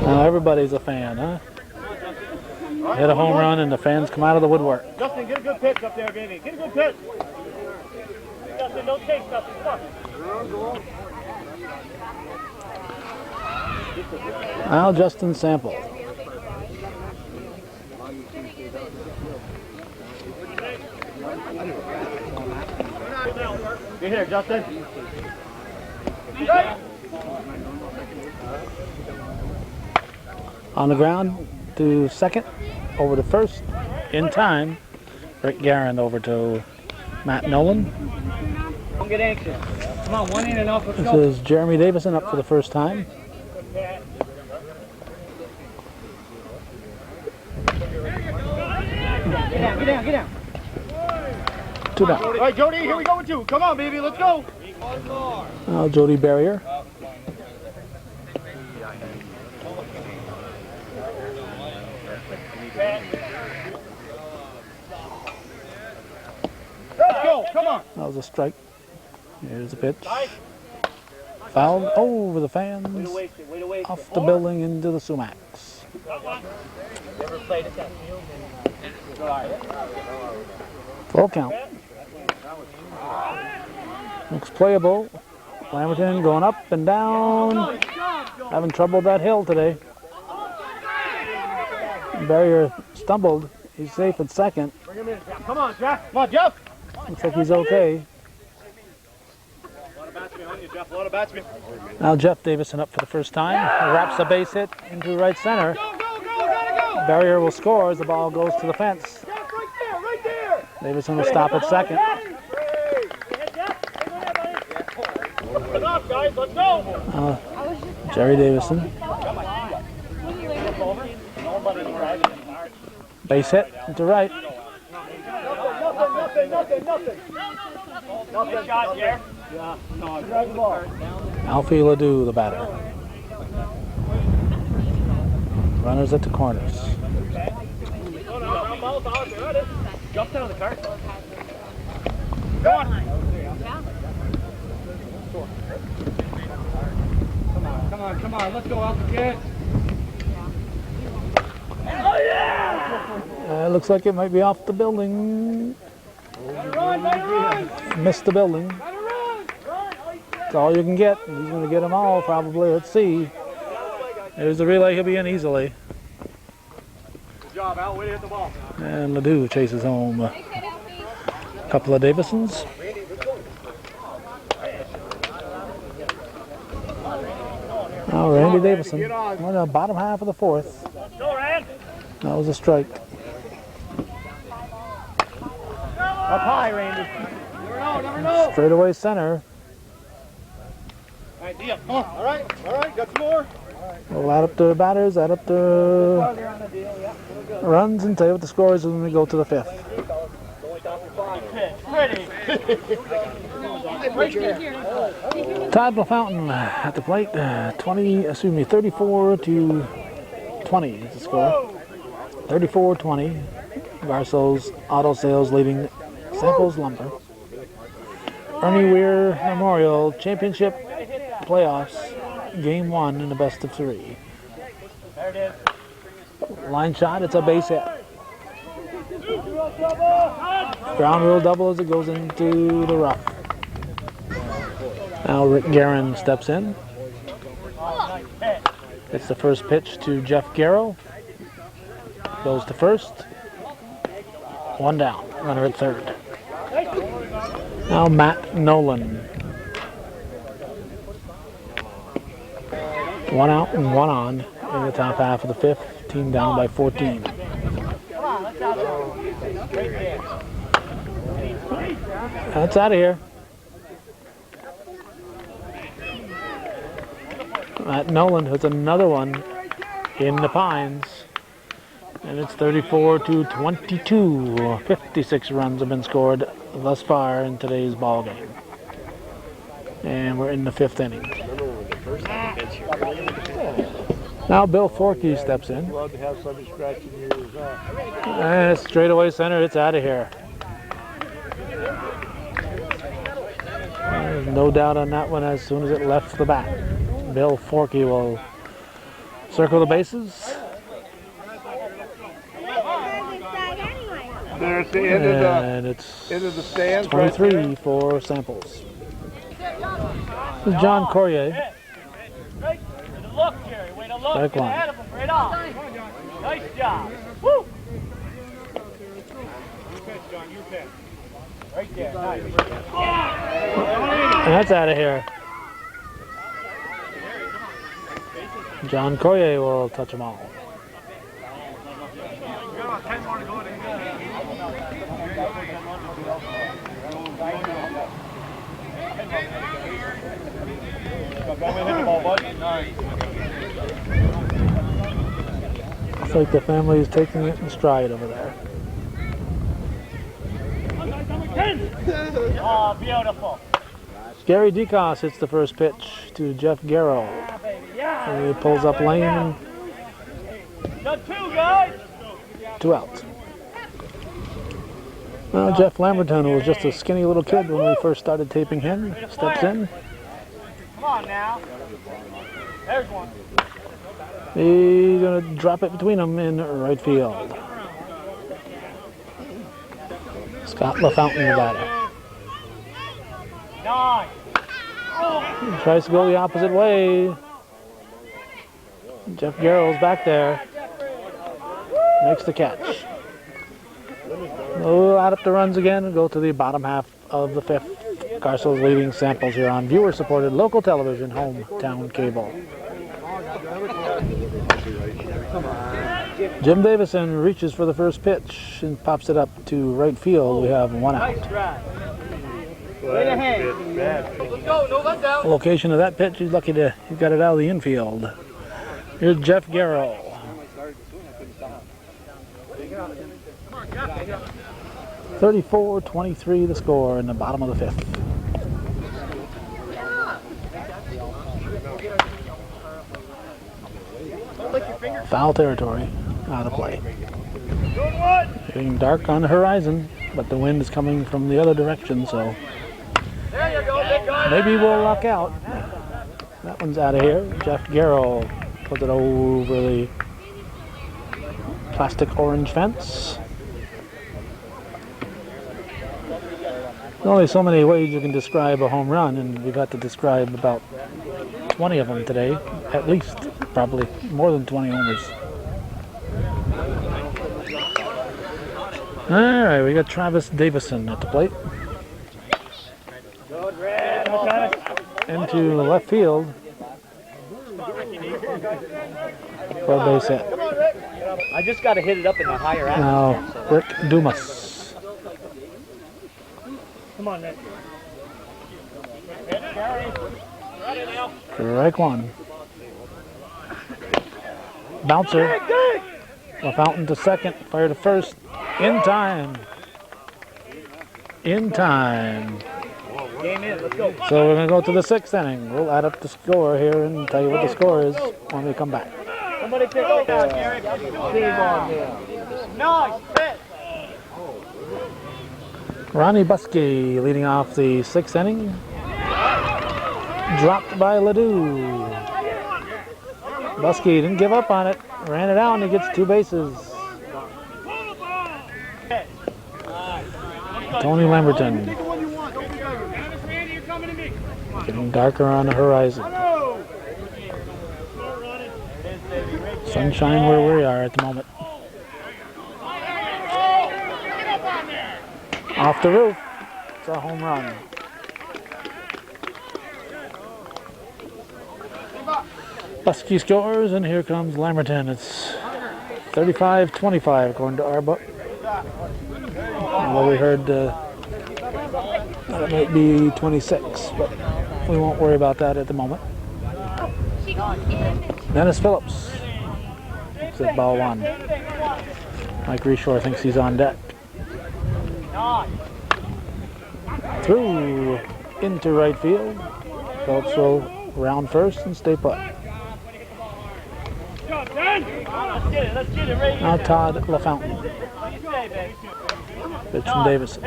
Now everybody's a fan, huh? Hit a home run and the fans come out of the woodwork. Justin, get a good pitch up there, baby. Get a good pitch. Justin, don't chase Justin. Come on. Now Justin Sample. Get here, Justin. On the ground to second, over to first, in time. Rick Guerin over to Matt Nolan. Don't get anxious. Come on, one in and off. Let's This go. is Jeremy Davison up for the first time. Get down. Two down. All right, Jody, here we go with you. Come on, baby, let's go. Now Jody Barrier. Let's go. Come on. That was a strike. Here's the pitch. Fouled over the fans, Way to waste it. off the building into the sumacs. Never played at that field. Full count. Looks playable. Lamberton going up and down. Having trouble with that hill today. Barrier stumbled. He's safe at second. Bring him in, Jeff. Come on, Jeff. Come on, Jeff. Looks like he's okay. A lot of batsmen on you, Jeff. A lot of batsmen. Now Jeff Davison up for the first time. Wraps a base hit into right center. Go, gotta go. Barrier will score as the ball goes to the fence. Jeff, right there. Davison will stop at second. Good off, guys. Let's go. Jerry Davison. Base hit into right. Nothing shot here. Yeah. No, drag the ball. Alfie Ledoux, the batter. Runners at the corners. Jump down the cart. Go on. Come on. Let's go out the kid. Oh, yeah! Looks like it might be off the building. Run! Missed the building. That's all you can get. He's going to get them all probably. Let's see. There's the relay. He'll be in easily. Good job, Al. Way to hit the ball. And Ledoux chases home a couple of Davisons. Now Randy Davison. We're in the bottom half of the 4th. Go, Rand. That was a strike. Up high, Randy. Never know. Straight away center. All right, Dia. Come on. All right. Got some more. We'll add up the batters, add up the runs, and tell you what the score is when we go to the 5th. Ready. Todd LaFountain at the plate. 34-20 is the score. 34-20. Garceau's Auto Sales leading Samples Lumber. Ernie Weir Memorial Championship Playoffs, Game 1 in the best of 3. There it is. Line shot, it's a base hit. Ground rule double as it goes into the rough. Now Rick Guerin steps in. It's the first pitch to Jeff Garceau. goes to first. One down. Runner at third. Now Matt Nolan. One out and one on in the top half of the fifth. Team down by 14. That's out of here. Matt Nolan hits another one in the Pines. And it's 34-22. 56 runs have been scored thus far in today's ball game. And we're in the fifth inning. Now Bill Forkey steps in. Love to have somebody scratching yours off. And it's straightaway center. It's out of here. There's no doubt on that one as soon as it left the bat. Bill Forkey will circle the bases. There's the end of And it's the stands. 23 for Samples. This is John Corrier. Look, Jerry. Way to look. Strike Get one. ahead of him. Right on. Nice job. Woo! Right there. Nice. And that's out of here. John Corrier will touch them all. Looks like the family is taking it in stride over there. Oh, beautiful. Gary DeCoss hits the first pitch to Jeff Garceau. And he pulls up lane and Done two, guys. 2 outs. Well, Jeff Lamberton, who was just a skinny little kid when we first started taping him, steps in. Come on now. There's one. He's going to drop it between them in right field. Scott LaFountain, the batter. 9. He tries to go the opposite way. Jeff Garrow's back there. Makes the catch. We'll add up the runs again and go to the bottom half of the fifth. Garceau's leading Samples here on viewer-supported local television, Hometown Cable. Jim Davison reaches for the first pitch and pops it up to right field. We have 1 out. Right ahead. Let's go. No letdown. The location of that pitch, he's lucky to he got it out of the infield. Here's Jeff Garceau. 34-23 the score in the bottom of the fifth. Foul territory, out of play. Getting dark on the horizon, but the wind is coming from the other direction, so There you go, big guy. maybe we'll luck out. That one's out of here. Jeff Garceau puts it over the plastic orange fence. There's only so many ways you can describe a home run, and we've had to describe about 20 of them today, at least, probably more than 20 homers. All right, we got Travis Davison at the plate. Into the left field for a base hit. I just got to hit it up in the higher angle. Now, Rick Dumas. Come on, Nick. Strike one. Bouncer. LaFountain to second. Fire to first. In time. In time. Game in. Let's go. So we're going to go to the sixth inning. We'll add up the score here and tell you what the score is when we come back. Somebody pick up that, Gary. Nice pitch. Ronnie Buskey leading off the sixth inning. Dropped by Ledoux. Buskey didn't give up on it. Ran it out and he gets 2 bases. Tony Lamberton. Getting darker on the horizon. Sunshine where we are at the moment. Off the roof. It's a home run. Husky scores, and here comes Lamberton. It's 35-25 according to our book. Although we heard that it might be 26, but we won't worry about that at the moment. Dennis Phillips. It's at ball one. Mike Reshore thinks he's on deck. Through into right field. Phillips will round first and stay put. Now Todd LaFountain. Pitch from Davison.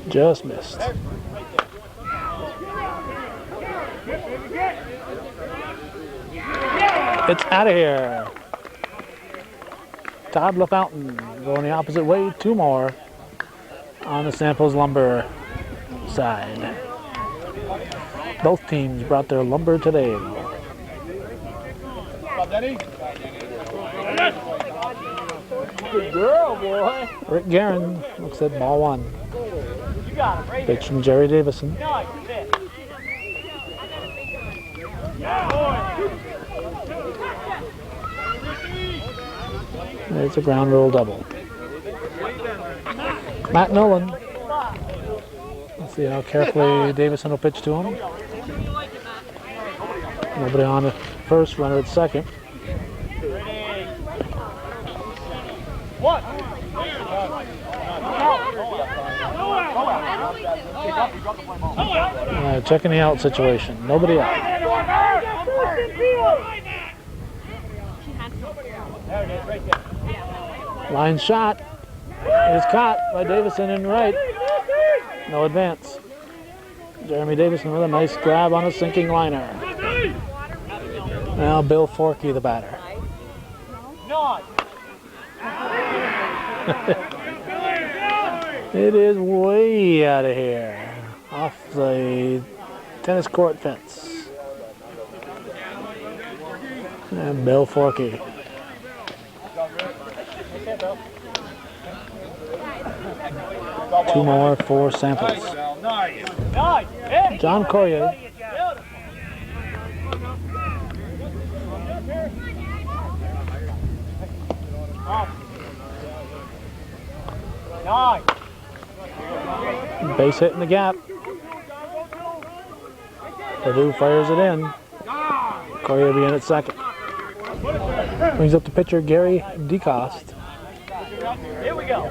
Just missed. It's out of here. Todd LaFountain going the opposite way. Two more on the Samples Lumber side. Both teams brought their lumber today. Good girl, boy. Rick Guerin looks at ball one. Pitch from Jerry Davison. It's a ground rule double. Matt Nolan. Let's see how carefully Davison will pitch to him. Nobody on at first, runner at second. Checking the out situation. Nobody out. Line shot is caught by Davison in right. No advance. Jeremy Davison with a nice grab on a sinking liner. Now Bill Forkey, the batter. It is way out of here. Off the tennis court fence. And Bill Forkey. Two more for Samples. John Corrier. Base hit in the gap. Purdue fires it in. Corrier will be in at second. Brings up the pitcher Gary DeCoste. Here we go.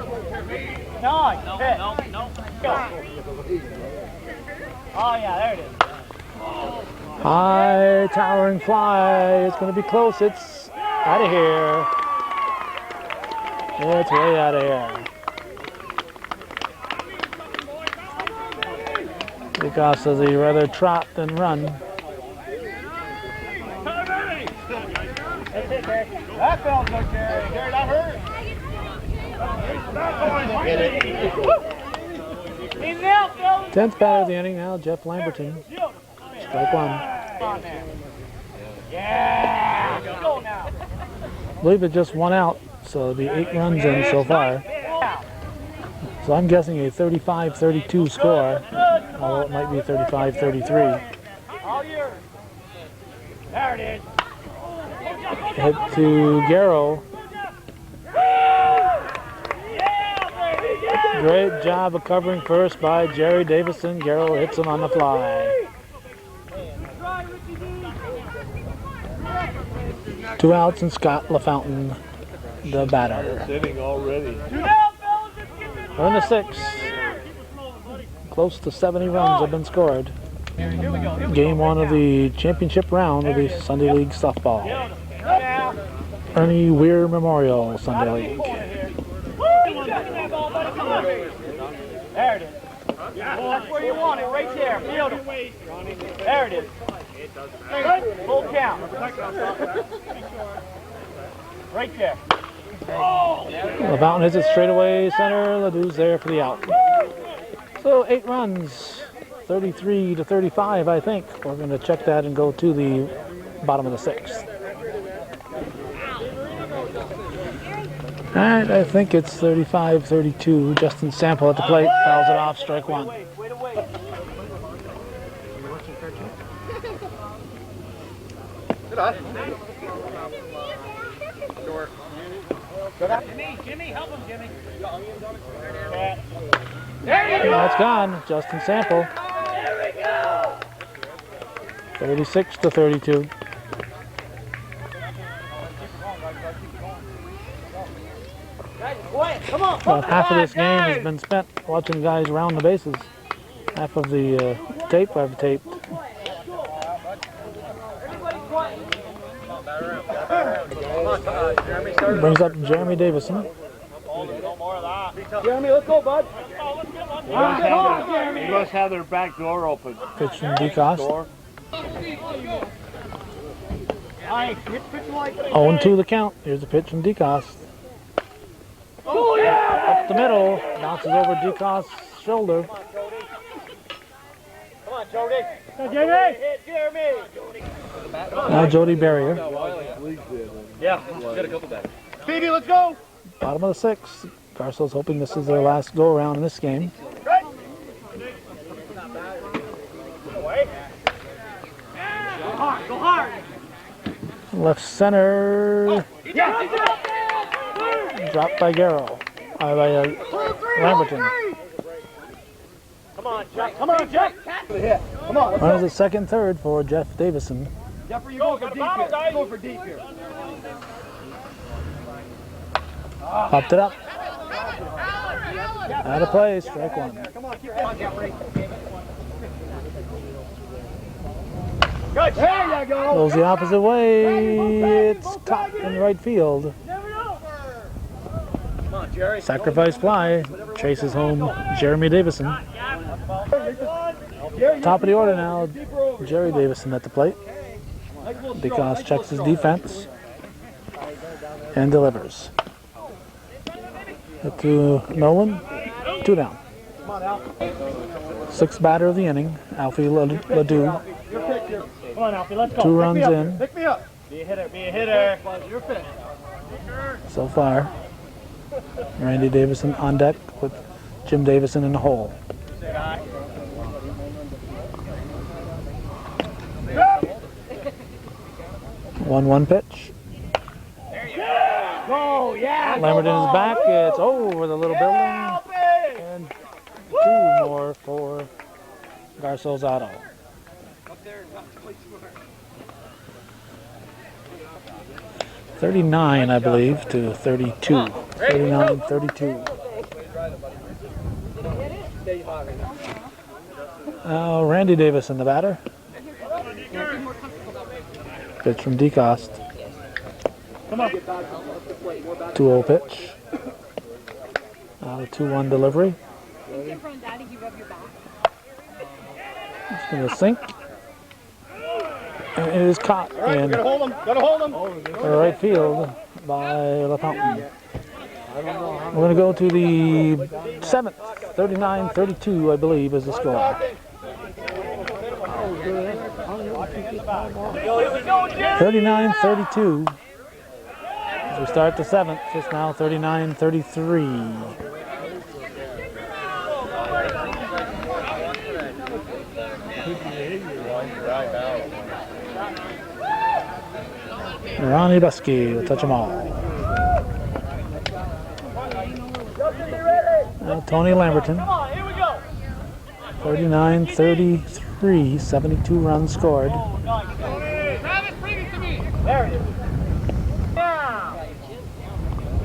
Nine. Go. Oh yeah, there it is. High towering fly. It's going to be close. It's out of here. It's way out of here. DeCoste says he'd rather trot than run. That felt good, Gary. Gary, that hurt. Get it. 10th batter of the inning now, Jeff Lamberton. Strike one. Yeah. Go now. I believe it just one out, so it'll be 8 runs in so far. So I'm guessing a 35-32 score, although it might be 35-33. All yours. There it is. Head to Garceau. Great job of covering first by Jerry Davison. Garceau hits him on the fly. 2 outs and Scott LaFountain, the batter. Sitting already. We're in the 6th. Close to 70 runs have been scored. Game 1 of the championship round will be Sunday League softball. Ernie Weir Memorial Sunday League. There it is. That's where you want it, right there. Field it. There it is. Full count. Right there. LaFountain hits it straight away center. Ledoux's there for the out. So 8 runs, 33-35, I think. We're going to check that and go to the bottom of the 6th. All right, I think it's 35-32. Justin Sample at the plate, fouls it off, strike one. Wait. Jimmy, help him, Jimmy. That's gone. Justin Sample. 36-32. Come on. About half of this game has been spent watching guys round the bases. Half of the tape I've taped. Brings up Jeremy Davison. Jeremy, let's go, bud. They must have their back door open. Pitch from DeCoste. 0-2 the count. Here's a pitch from DeCoste. Up the middle. Bounces over DeCoste's shoulder. Come on, Jody. Jeremy. Hit Jeremy. Now Jody Barrier. Yeah, got a couple back. Phoebe, let's go. Bottom of the sixth. Garceau's hoping this is their last go around in this game. Go hard. Left center. Dropped by Garceau. By Lamberton. Come on, Jeff. Come on, Jeff. Come on. Runners at second, third for Jeff Davison. Jeffrey, you're going for deep here. You're going for deep here. Popped it up. Out of play, strike one. Come on, Jeffrey. Good. There you go. Goes the opposite way. It's caught in right field. Come on, Jerry. Sacrifice fly. Chases home Jeremy Davison. Top of the order now. Jerry Davison at the plate. DeCoste checks his defense and delivers. To Nolan. 2 down. Sixth batter of the inning. Alfie Ledoux. Come on, Alfie, let's go. 2 runs in Pick me up. Be a hitter. Be a hitter. You're fit. so far. Randy Davison on deck with Jim Davison in the hole. 1-1 pitch. Oh, yeah. Lamberton is back. It's over the little building. And 2 more for Garceau's auto. 39, I believe, to 32. 39-32. Randy Davison, the batter. Pitch from DeCoste. 2-0 pitch. 2-1 delivery. It's going to sink. And it is caught in right field by LaFountain. We're going to go to the 7th. 39-32, I believe, is the score. 39-32. As we start the 7th, it's now 39-33. Ronnie Buskey will touch them all. Tony Lamberton. 39-33, 72 runs scored. There it is.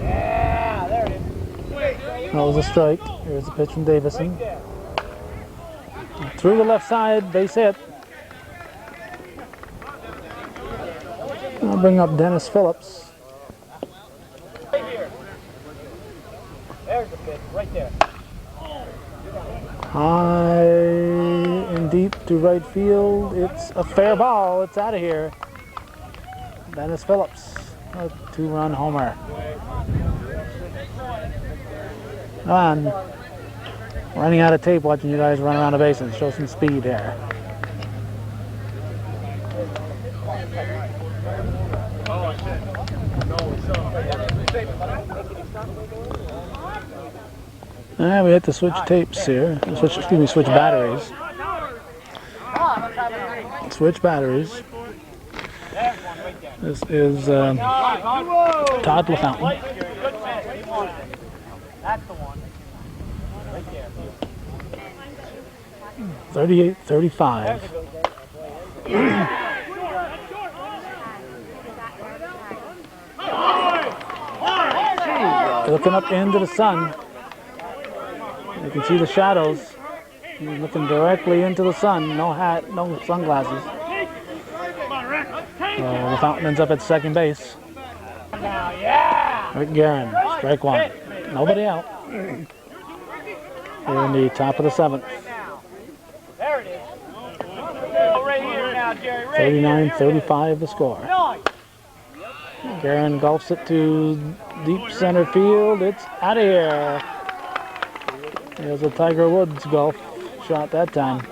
Yeah, there it is. That was a strike. Here's the pitch from Davison. Through the left side, base hit. I'll bring up Dennis Phillips. Right here. There's the pitch, right there. High and deep to right field. It's a fair ball. It's out of here. Dennis Phillips, a 2-run homer. Come on. Running out of tape watching you guys run around the bases. Show some speed here. We have to switch tapes here. Switch batteries. Switch batteries. This is Todd LaFountain. That's the one. Right there. 38-35. Looking up into the sun. You can see the shadows. He's looking directly into the sun. No hat, no sunglasses. The fountain ends up at second base. Rick Guerin, strike one. Nobody out. Here in the top of the seventh. There it is. Right here now, Jerry. 39-35 the score. Guerin golfs it to deep center field. It's out of here. There's a Tiger Woods golf shot that time.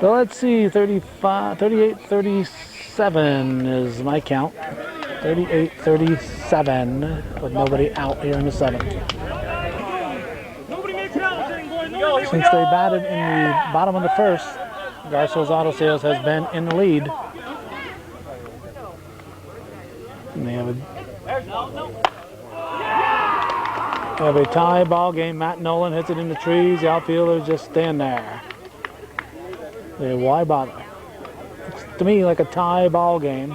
So let's see, 38-37 is my count. 38-37 with nobody out here in the seventh. Since they batted in the bottom of the first, Garceau's Auto Sales has been in the lead. And they have a tie ball game. Matt Nolan hits it in the trees. The outfielders just stand there. Why bother? Looks to me like a tie ball game.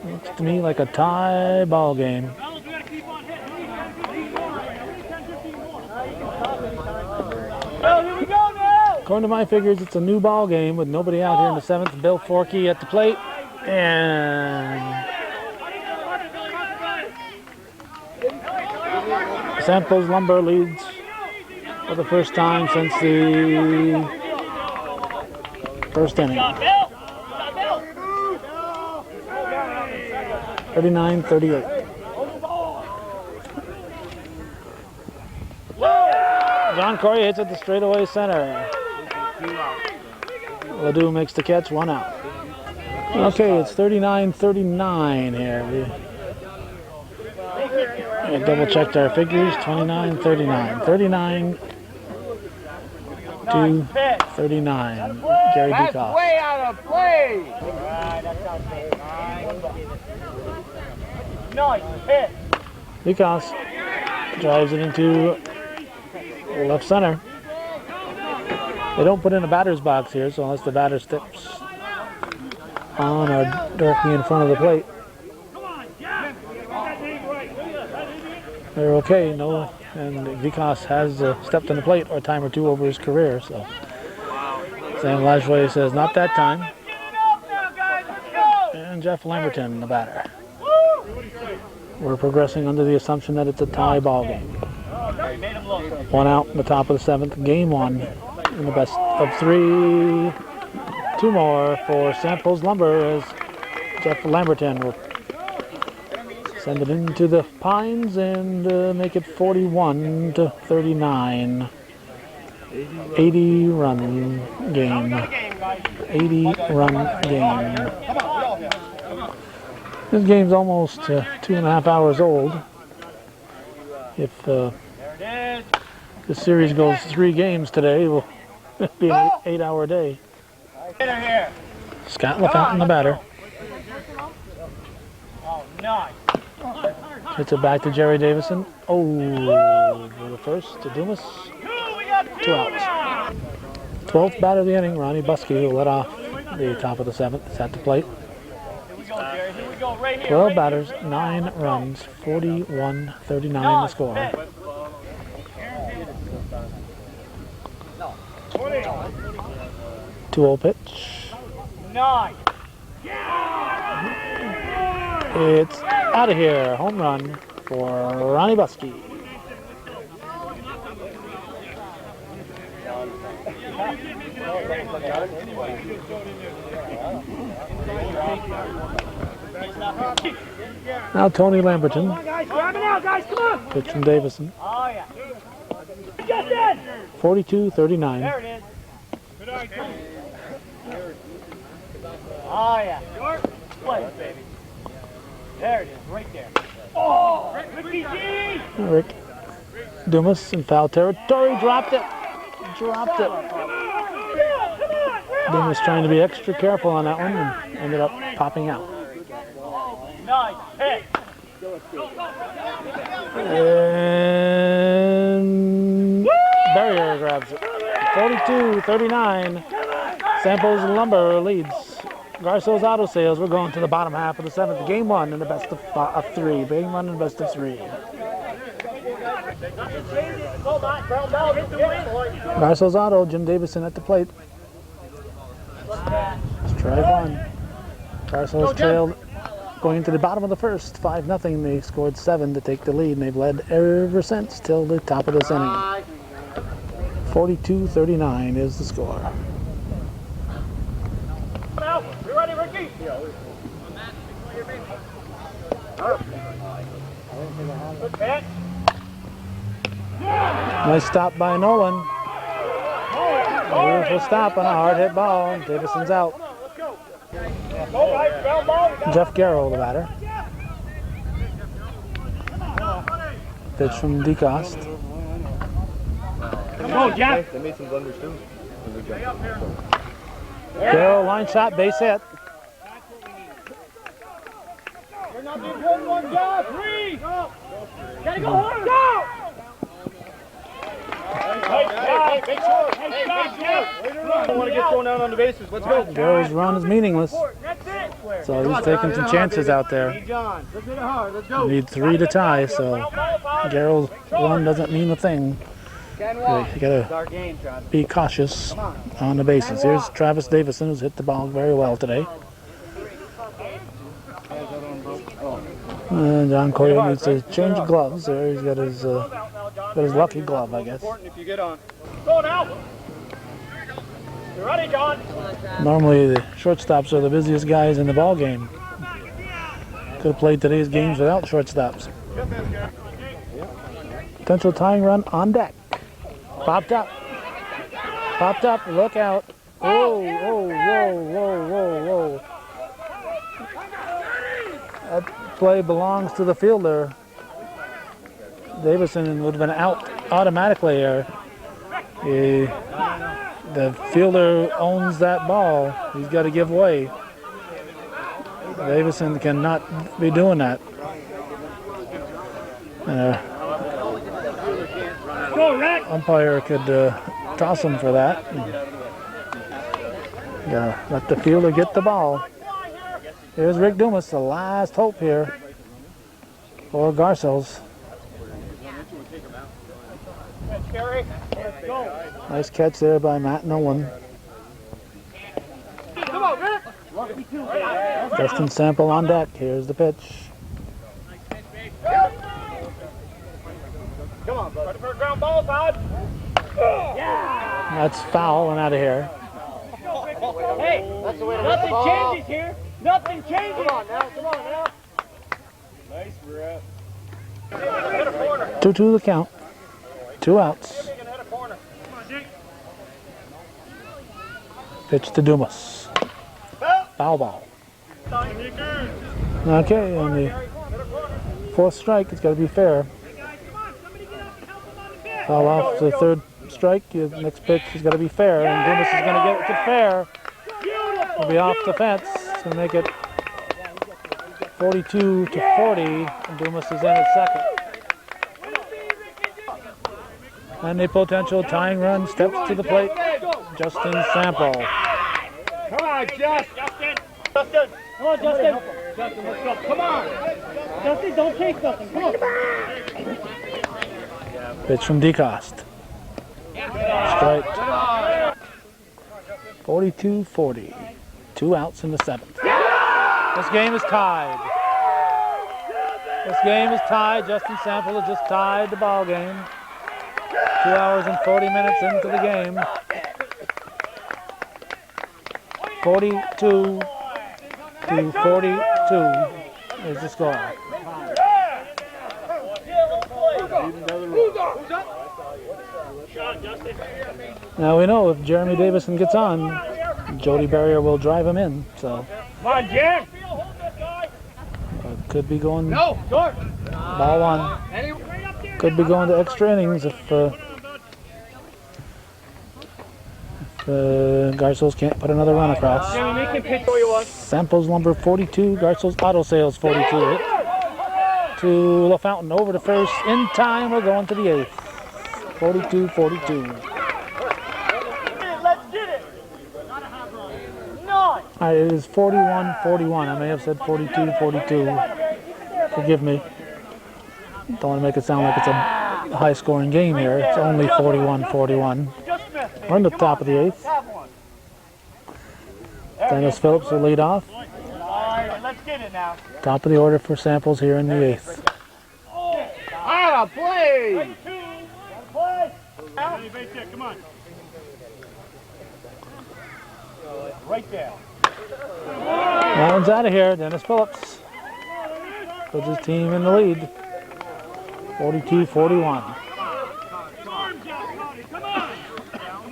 Looks to me like a tie ball game. According to my figures, it's a new ball game with nobody out here in the seventh. Bill Forkey at the plate. And Samples Lumber leads for the first time since the first inning. 39-38. John Corey hits it to straightaway center. Ledoux makes the catch, one out. Okay, it's 39-39 here. We double checked our figures. 29-39. 39-39. Gary That's Bekoff. way out of play. Nice hit. Bekoff drives it into left center. They don't put in a batter's box here, so unless the batter steps on or directly in front of the plate, they're okay. No, and Vikas has stepped on the plate or a time or two over his career. So Sam Lashway says not that time. And Jeff Lamberton, the batter. We're progressing under the assumption that it's a tie ball game. One out in the top of the seventh. Game one in the best of three. Two more for Samples Lumber as Jeff Lamberton will send it into the Pines and make it 41-39. 80-run game. 80-run game. This game's almost 2.5 hours old. If the series goes 3 games today, it will be an 8-hour day. Scott LaFountain, the batter. Oh, nice. Hits it back to Jerry Davison. Oh, for the first to Dumas. 2 outs. 12th batter of the inning, Ronnie Buskey, who led off the top of the seventh, is at the plate. 12 batters, 9 runs, 41-39 the score. 2-0 pitch. Nice. It's out of here. Home run for Ronnie Buskey. Now Tony Lamberton. Grab it out, guys. Come on. Pitch from Davison. Oh, yeah. Justin! 42-39. There it is. Oh, yeah. Play, baby. There it is, right there. Oh, Ricky G! Rick Dumas in foul territory. Dropped it. Dropped it. Dumas trying to be extra careful on that one and ended up popping out. Nice hit. And Barrier grabs it. 42-39. Samples Lumber leads Garceau's Auto Sales. We're going to the bottom half of the 7th. Game 1 in the best of 3. Game 1 in the best of 3. Garceau's Auto, Jim Davison at the plate. Strike one. Garceau's trailed going into the bottom of the first, 5-0. They scored 7 to take the lead, and they've led ever since till the top of this inning. 42-39 is the score. You ready, Ricky? Good pitch. Nice stop by Nolan. Beautiful stop on a hard hit ball. Davison's out. Jeff Garceau, the batter. Pitch from DeCoste. Go, Jeff. They made some blunders too. Garceau, line shot, base hit. You're not doing one, Jeff. 3. Gotta go hard. Go. Hey, make sure. Hey, Jeff. Don't want to get thrown out on the bases. Let's go. Garceau's run is meaningless, so he's taking some chances out there. John, let's hit it hard. Let's go. Need 3 to tie, so Garceau's run doesn't mean a thing. You gotta Our game, Travis. be cautious on the bases. Here's Travis Davison, who's hit the ball very well today. John Coyer needs to change gloves there. He's got his lucky glove, I guess. If you get on. Go now. You ready, John? Normally the shortstops are the busiest guys in the ball game. Could have played today's games without shortstops. Potential tying run on deck. Popped up. Popped up. Look out. Whoa, whoa, whoa, whoa, whoa, whoa. That play belongs to the fielder. Davison would have been out automatically here. The fielder owns that ball. He's got to give way. Davison cannot be doing that. Umpire could toss him for that. Yeah, let the fielder get the ball. Here's Rick Dumas, the last hope here for Garceau's. Nice catch there by Matt Nolan. Justin Sample on deck. Here's the pitch. Come on, bud. For a ground ball, Todd. That's foul and out of here. Hey, nothing changes here. Nothing changes. Come on now. Nice rep. 2-2 the count. 2 outs. Pitch to Dumas. Foul ball. Okay, on the 4th strike, it's got to be fair. Foul off the 3rd strike. The next pitch has got to be fair, and Dumas is going to get it to fair. It'll be off the fence. It's going to make it 42-40, and Dumas is in at second. And the potential tying run steps to the plate. Justin Sample. Come on, Justin. Come on, Justin. Justin, let's go. Come on. Justin, don't chase nothing. Come on. Pitch from DeCoste. Strike. 42-40. 2 outs in the 7th. This game is tied. This game is tied. Justin Sample has just tied the ball game. 2 hours and 40 minutes into the game. 42-42 is the score. Now we know if Jeremy Davison gets on, Jody Barrier will drive him in. So Come on, Jim. Could be going. No, George. Ball one. Could be going to extra innings if Garceau's can't put another run across. Jimmy, make him pitch where you want. Samples number 42. Garceau's auto sales 42. Hit to LaFountain over to first in time. We're going to the eighth. 42-42. Let's get it. 9. All right, it is 41-41. I may have said 42-42. Forgive me. Don't want to make it sound like it's a high-scoring game here. It's only 41-41. We're in the top of the eighth. Dennis Phillips will lead off. All right, let's get it now. Top of the order for Samples here in the eighth. Ah, play. Come on. Right there. That one's out of here. Dennis Phillips puts his team in the lead. 42-41. Come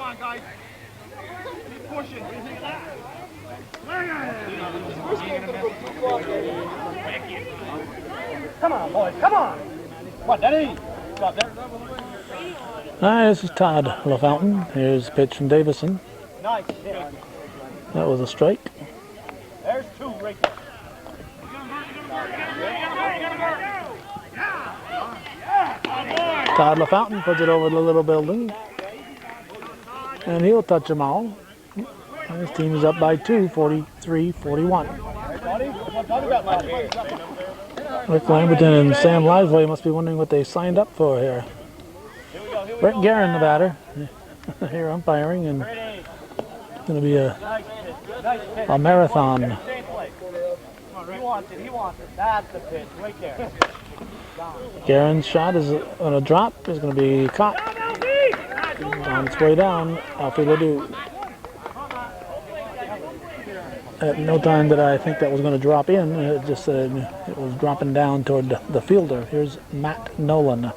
on, guys. Keep pushing. Come on, boys. Come on. Come on, Denny. Stop there. All right, this is Todd LaFountain. Here's a pitch from Davison. Nice hit. That was a strike. There's 2 right there. Todd LaFountain puts it over the little building. And he'll touch them all. And his team is up by 2, 43-41. Rick Lamberton and Sam Lively must be wondering what they signed up for here. Brett Guerin, the batter, here umpiring, and it's going to be a marathon. He wants it. He wants it. That's the pitch right there. Guerin's shot is on a drop. Is going to be caught. On its way down, Alfie Ledoux. At no time did I think that was going to drop in. It just said it was dropping down toward the fielder. Here's Matt Nolan.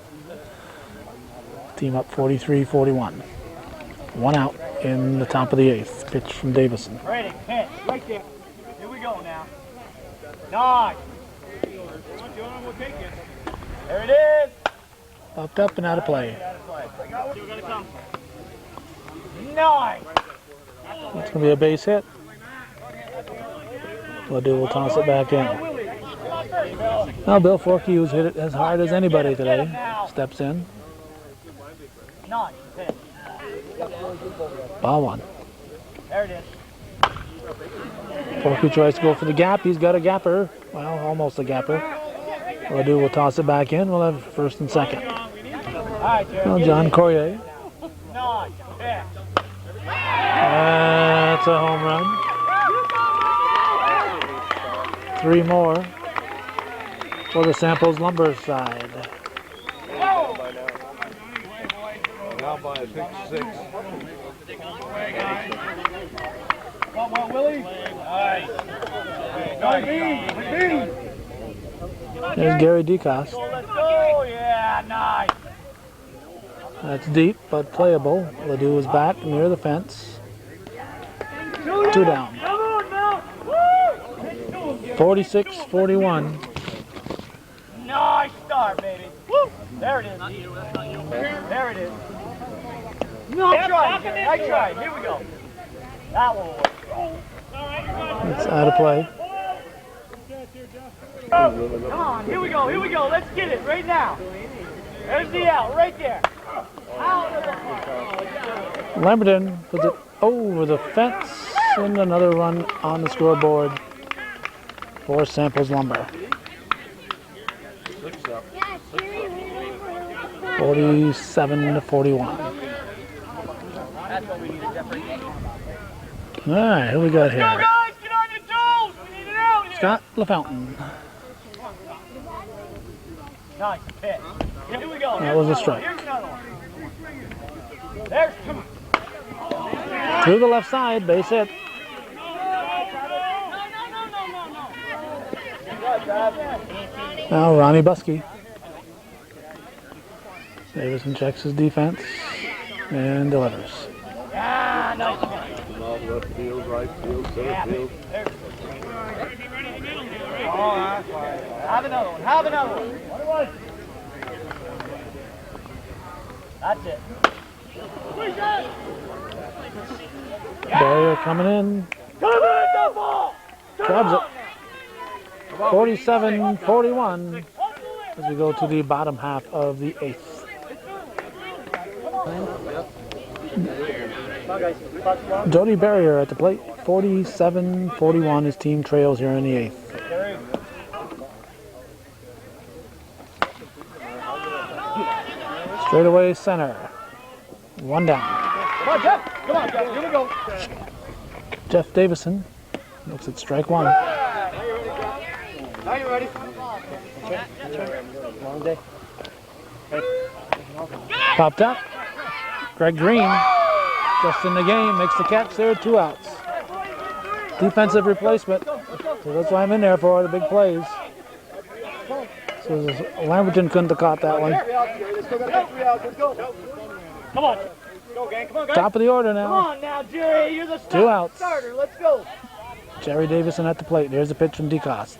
Team up 43-41. 1 out in the top of the eighth. Pitch from Davison. Ready, pitch right there. Here we go now. Nice. There it is. Popped up and out of play. Nice. It's going to be a base hit. Ledoux will toss it back in. Now Bill Forkey, who's hit it as hard as anybody today, steps in. Nice pitch. Ball one. There it is. Forkey tries to go for the gap. He's got a gapper. Well, almost a gapper. Ledoux will toss it back in. We'll have first and second. All right, Jerry. Now John Corrier. Nice pitch. That's a home run. 3 more for the Samples Lumber side. Now by a 6. Come on, Willie. Nice. There's Gary DeCoste. Let's go. Yeah, nice. That's deep but playable. Ledoux is back near the fence. 2 down. 46-41. Nice start, baby. Woo. There it is. There it is. No, I tried. Here we go. That one will work. It's out of play. Come on, here we go. Let's get it right now. There's the out, right there. Out of the park. Lamberton puts it over the fence and another run on the scoreboard for Samples Lumber. 47-41. That's what we need to separate. All right, who we got Go, here? guys, get on your toes. We need it out here. Scott LaFountain. Nice pitch. Here we go. That was a strike. Here's another one. There's 2. To the left side, base hit. Now Ronnie Buskey. Davison checks his defense and delivers. Ah, nice. Left field, right field, center field. Have another one. Have another one. That's it. Barrier coming in. Grabs it. 47-41 as we go to the bottom half of the 8th. Jody Barrier at the plate. 47-41. His team trails here in the 8th. Straightaway center. One down. Come on, Jeff. Come on, Jeff. Here we go. Jeff Davison looks at strike one. Now you ready? Long day. Popped up. Greg Green just in the game makes the catch there. 2 outs. Defensive replacement. So that's why I'm in there for the big plays. So Lamberton couldn't have caught that one. Come on. Go, gang. Come on, guys. Top of the order Come now. on now, Jerry. You're the 2 outs. starter. Let's go. Jerry Davison at the plate. There's a pitch from DeCoste.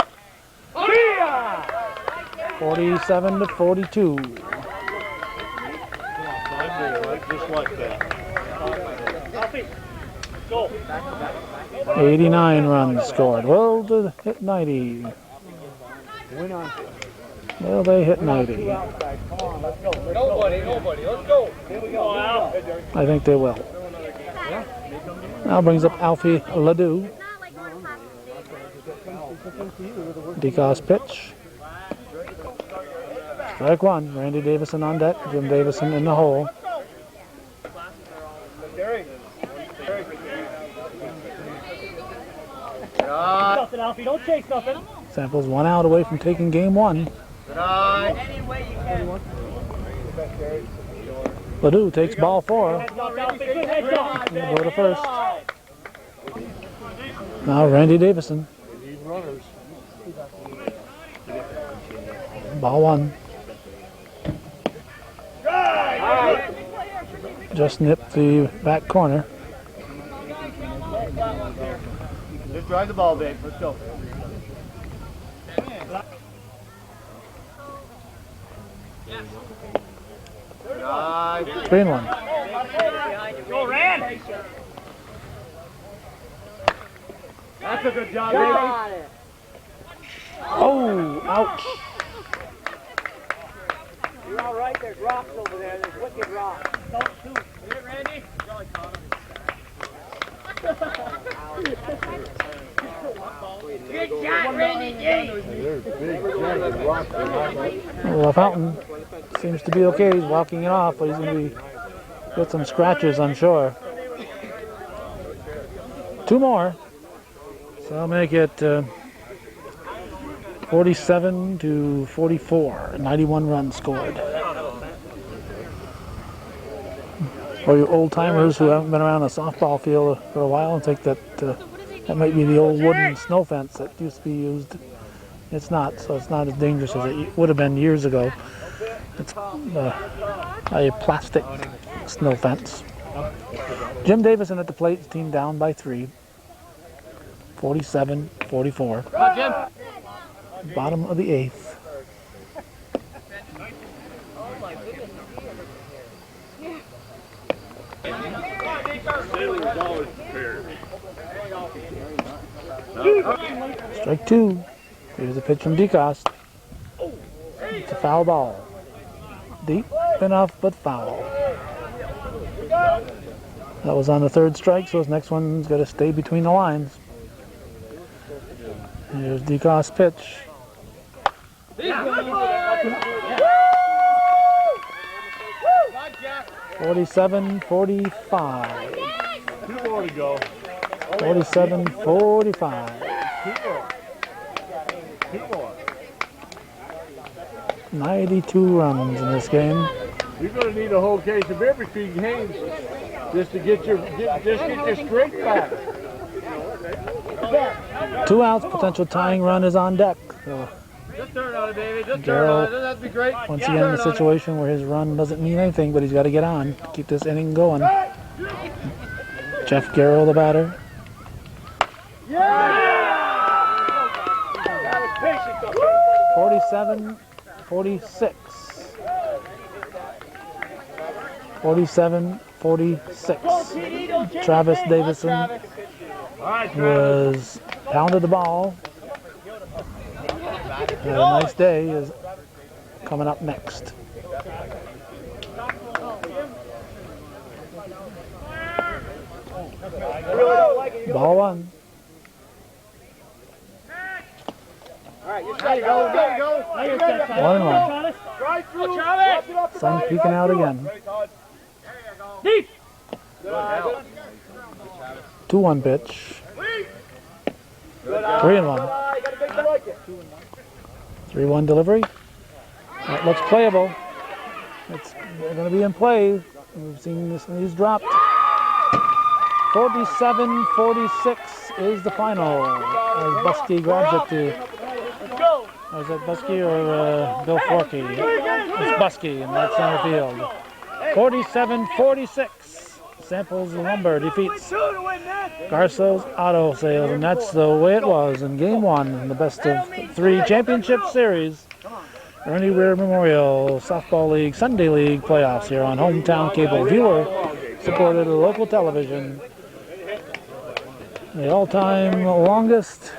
47-42. Just like that. 89 runs scored. Will they hit 90? Will they hit 90? Nobody. Let's go. Here we go. I think they will. Now brings up Alfie Ledoux. DeCoste pitch. Strike one. Randy Davison on deck. Jim Davison in the hole. Nothing, Alfie. Don't chase nothing. Samples 1 out away from taking game 1. Ledoux takes ball 4. Heads up, Alfie. Good heads up. He'll go to first. Now Randy Davison. Ball 1. Just nipped the back corner. Just drive the ball, babe. Let's go. 3-1. Go, Rand. That's a good job, baby. Oh, ouch. You're all right. There's rocks over there. There's wicked rocks. Don't shoot. Hit it, Randy. Good shot, Randy. There's big giant rocks behind us. Well, Fountain seems to be okay. He's walking it off, but he's going to get some scratches, I'm sure. 2 more. So I'll make it 47-44. 91 runs scored. For you old-timers who haven't been around a softball field for a while and think that that might be the old wooden snow fence that used to be used. It's not, so it's not as dangerous as it would have been years ago. It's a plastic snow fence. Jim Davison at the plate, his team down by 3. 47-44. Come on, Jim. Bottom of the 8th. Strike 2. Here's a pitch from DeCoste. It's a foul ball. Deep enough, but foul. That was on the 3rd strike, so his next one's got to stay between the lines. Here's DeCoste's pitch. 47-45. 2 more to go. 47-45. 2 more. 92 runs in this game. You're going to need a whole case of everything, Haynes, just to get your strength back. 2 outs, potential tying run is on deck. So Just turn on it, baby. Just turn on it. Doesn't have to be great. once again in a situation where his run doesn't mean anything, but he's got to get on to keep this inning going. Jeff Garceau, the batter. That was 47-46. 47-46. Travis Davison was pounded the ball. A nice day is coming up next. Ball one. There you go. There you go. 1-1. Right through. Travis. Sun peeking out again. Deep. 2-1 pitch. 3-1. 3-1 delivery. That looks playable. It's going to be in play. We've seen this. He's dropped. 47-46 is the final. As Buskey grabs it to. Is it Buskey or Bill Forkey? It's Buskey in that center field. 47-46. Samples Lumber defeats Garceau's Auto Sales, and that's the way it was in Game 1 in the best of 3 championship series. Ernie Weir Memorial Softball League Sunday League playoffs here on Hometown Cable. Viewer supported local television. The all-time longest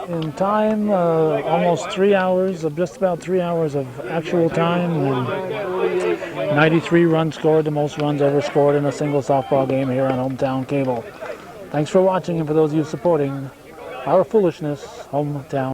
in time, almost 3 hours, of just about 3 hours of actual time. And 93 runs scored, the most runs ever scored in a single softball game here on Hometown Cable. Thanks for watching, and for those of you supporting our foolishness, Hometown.